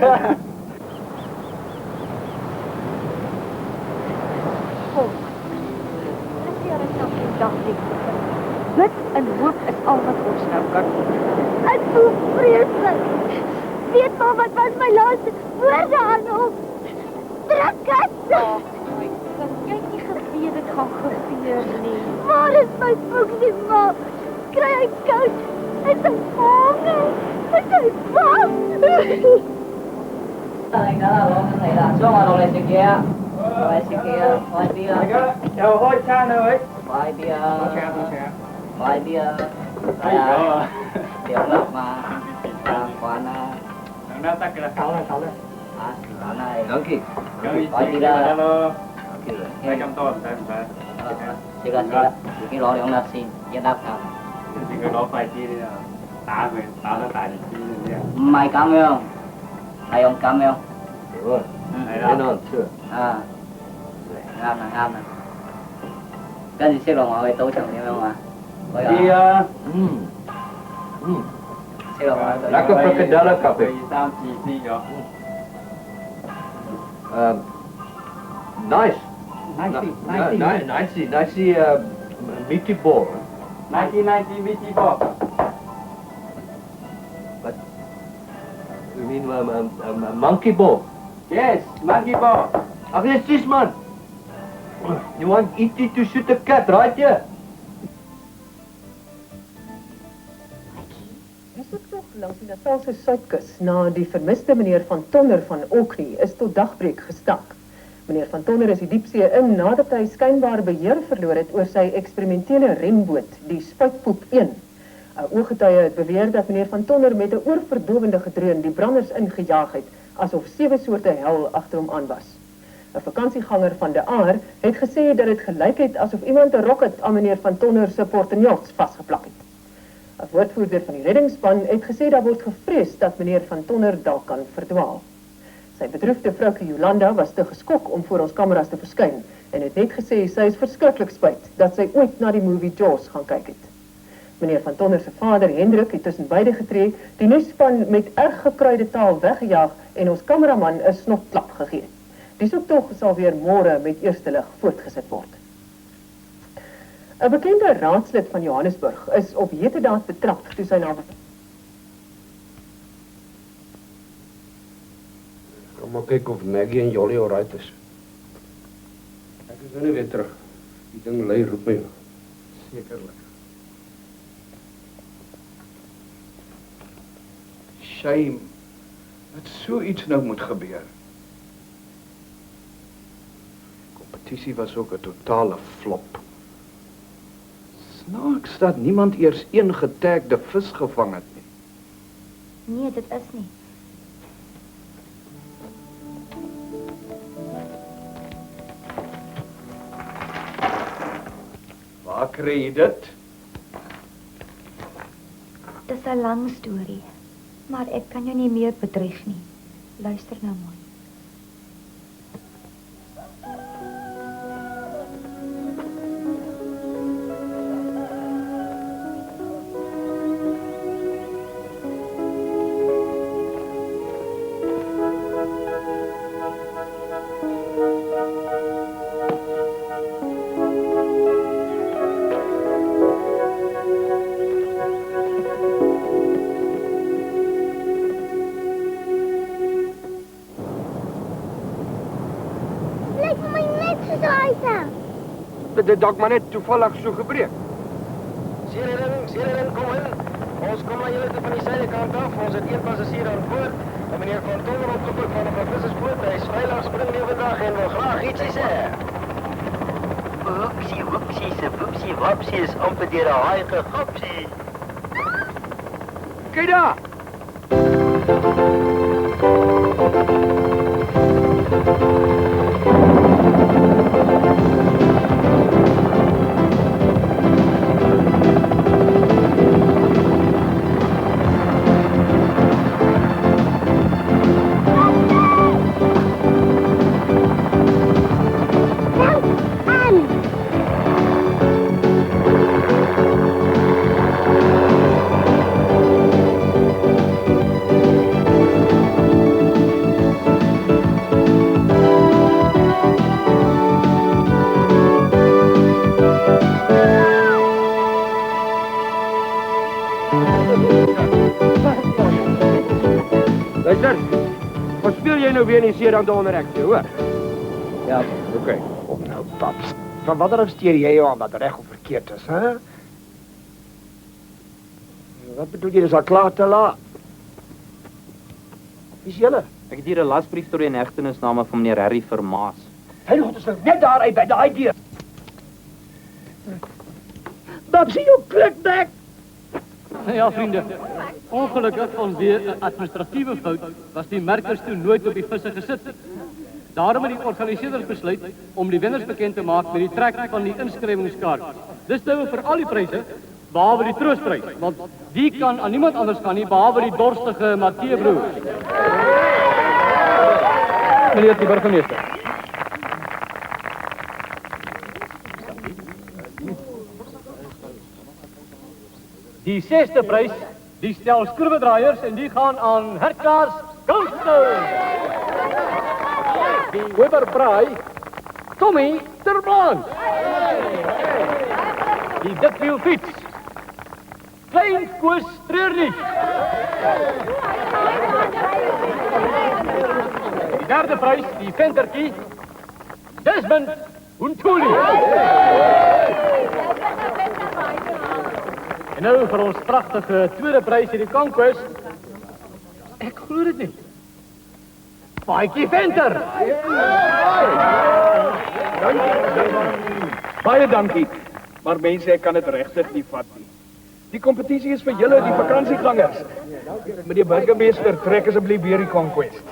Dit en hoop is al wat ons nou kan doen. Ek voel vreeslik. Weet maar wat was my laaste woorde aan hom? Druk het! Oh, my kind, jy het nie geweet dit gaan gebeur nie. Waar is my foekie, ma? Kry hy koud? Is hy honger? Is hy bang? Jou hoi tano, hè? Vài bia. Tiểu lộc mà. Quán. Nó tắt cái là khẩu lên. Dankie. Hallo. Wij gaan door, Siga. Cái lo ông là xin, yên đáp nào. Thì người đó phải chi tá nó tại chi nè. Mày cam không? Thầy ông cam không? Rồi. Thế nó chưa. Ngam nè. Cái gì xếp vào mọi tổ chồng em không à? Đi xếp vào mọi tổ. Lekker frikadelle kappe. Sam chi đi rồi. Nice. Nice meaty ball. Nice meaty ball. But you mean monkey ball? Yes, monkey ball. Yes, this man. You want E.T. to shoot a cat, right? Yeah. Die soektog langs die Natalse suidkus na die vermiste meneer Van Tonner van Orkney is tot dagbreek gestak. Meneer Van Tonner is die diepsee in nadat hy skynbaar beheer verloor het oor sy eksperimentele remboot, die Spuitpoep 1. 'n Ooggetuie het beweer dat meneer Van Tonner met 'n oorverdowende gedreun die branders ingejaag het, asof 7 soorte hel agter hom aan was. 'n Vakansieganger van De Aar het gesê dat dit gelyk het asof iemand 'n rokket aan meneer Van Tonner se portenjots vasgeplak het. 'n Woordvoerder van die reddingsspan het gesê daar word gevrees dat meneer Van Tonner dalk kan verdwaal. Sy bedroefde vroukie Jolanda was te geskok om voor ons kameras te verskyn en het net gesê sy is verskriklik spyt dat sy ooit na die movie Jaws gaan kyk het. Meneer Van Tonner se vader Hendrik het tussen beide getree, die nuusspan met erg gekruide taal weggejaag en ons kameraman 'n snotklap gegee. Die soektog sal weer môre met eerste lig voortgesit word. 'n Bekende raadslid van Johannesburg is op heterdaad betrap toe sy na Kom maar kyk of Maggie en Jolly alright is. Ek is nou nie weer terug. Die ding lei roep my. Sekerlik. Shame. Dat so iets nou moet gebeur. Kompetisie was ook 'n totale flop. Snaaks dat niemand eers een getagde vis gevang het nie. Nee, dit is nie. Waar kry jy dit? Dis 'n lang storie, maar ek kan jou nie meer bedrieg nie. Luister nou mooi. Dit dalk maar net toevallig so gebreek. Serenin, kom in. Ons kom na julle toe van die suidekant af. Ons het een passasier aan boord. En meneer Van Tonner opgepak van 'n vissersboot. Hy is veilig springlewendag en wil graag iets sê. Woepsie, wapsie is amper deur 'n haai gegapsie. Kyk daar. Luister, wat speel jy nou weer in die see dan onder ek, hoor? Ja, oké. Kom nou, paps. Van wat arresteer jy jou aan wat reg of verkeerd is, hè? Wat bedoel jy, dis al klaar te laat? Wie is julle? Ek het hier 'n lasbrief tot die inhegtenisname van meneer Harry Vermaas. Hy het ons net daar uit by daai deur. Babsie, jou klikbek! Ja, vriende. Ongelukkig vanweë 'n administratiewe fout was die merkers toe nooit op die visse gesit nie. Daarom het die organiseerders besluit om die wenners bekend te maak met die trek van die inskrywingskaartjies. Dis nou vir al die pryse behalwe die troostprys, want die kan aan niemand anders gaan nie behalwe die dorstige Matthee broers. Meneer die burgemeester. Die 6de prys, die stel skroewedraaiers en die gaan aan Hertkaars Goldstone. Die Weberbraai, Tommy Terblanc. Die dikwielfiets, Klein Koos Treurnig. Die 3de prys, die ventertjie, Desmond Untuli. En nou vir ons pragtige 2de prys in die Conquest. Ek glo dit nie. Paatjie Venter. Baie dankie. Maar mense, ek kan dit regtig nie vat nie. Die kompetisie is vir julle, die vakansiegangers. Meneer burgemeester, trek asseblief weer die Conquest.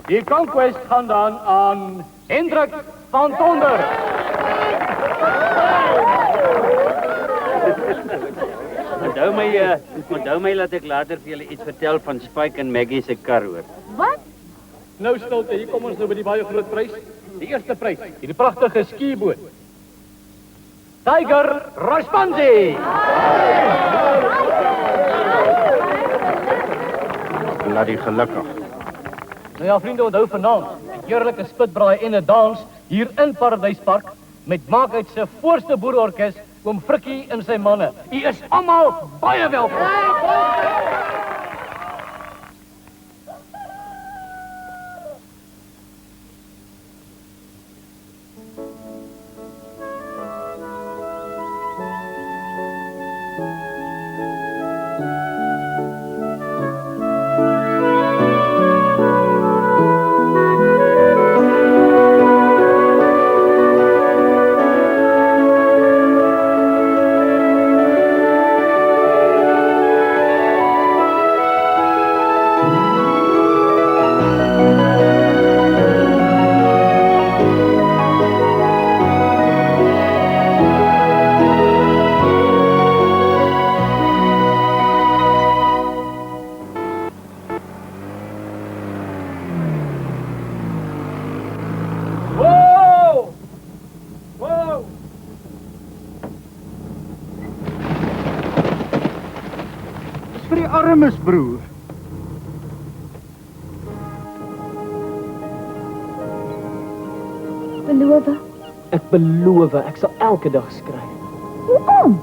Die Conquest gaan dan aan Hendrik van Tonder. Onthou my laat ek later vir julle iets vertel van Spike en Maggie se kar hoor. Wat? Nou stilte, hier kom ons nou by die baie groot prys. Die eerste prys, hierdie pragtige skieboot. Tiger Raspansi. Laat die gelukkig. Nou ja, vriende, onthou vanaand, 'n heerlike spitbraai en 'n dans hier in Paradyspark met Maakheid se voorste boerorkes, oom Frikkie en sy manne. U is almal baie welkom. Armes broer. Beloof. Ek beloof, ek sal elke dag skryf. Hoekom?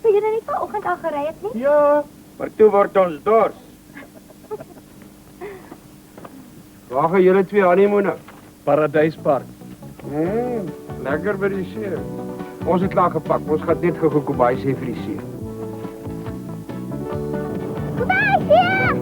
Wil jy nou nie vanoggend al gery het nie? Ja, maar toe word ons dors. Waar gaan julle twee honeymoon? Paradyspark. Lekker by die see. Ons het klaar gepak. Ons gaan net gou Kobai sê vir die see. Kobai hier!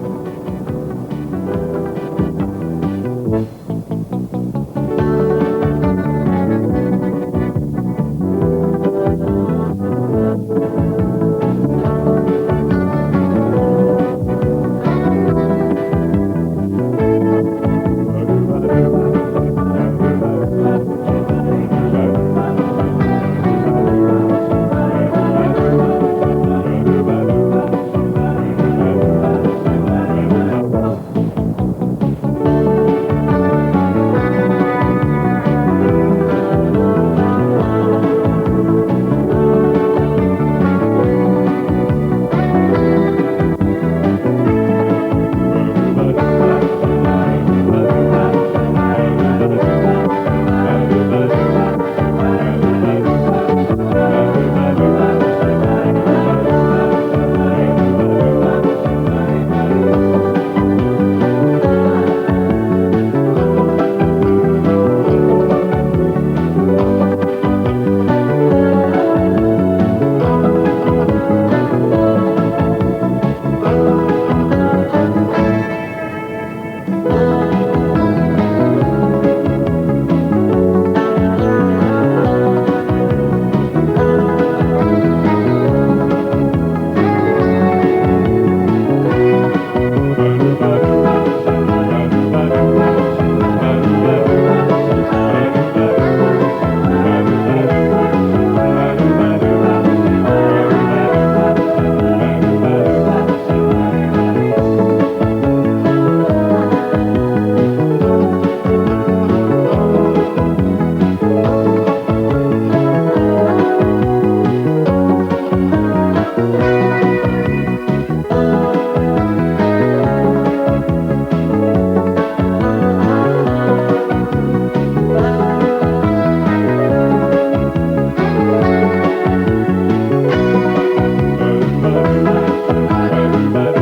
Remember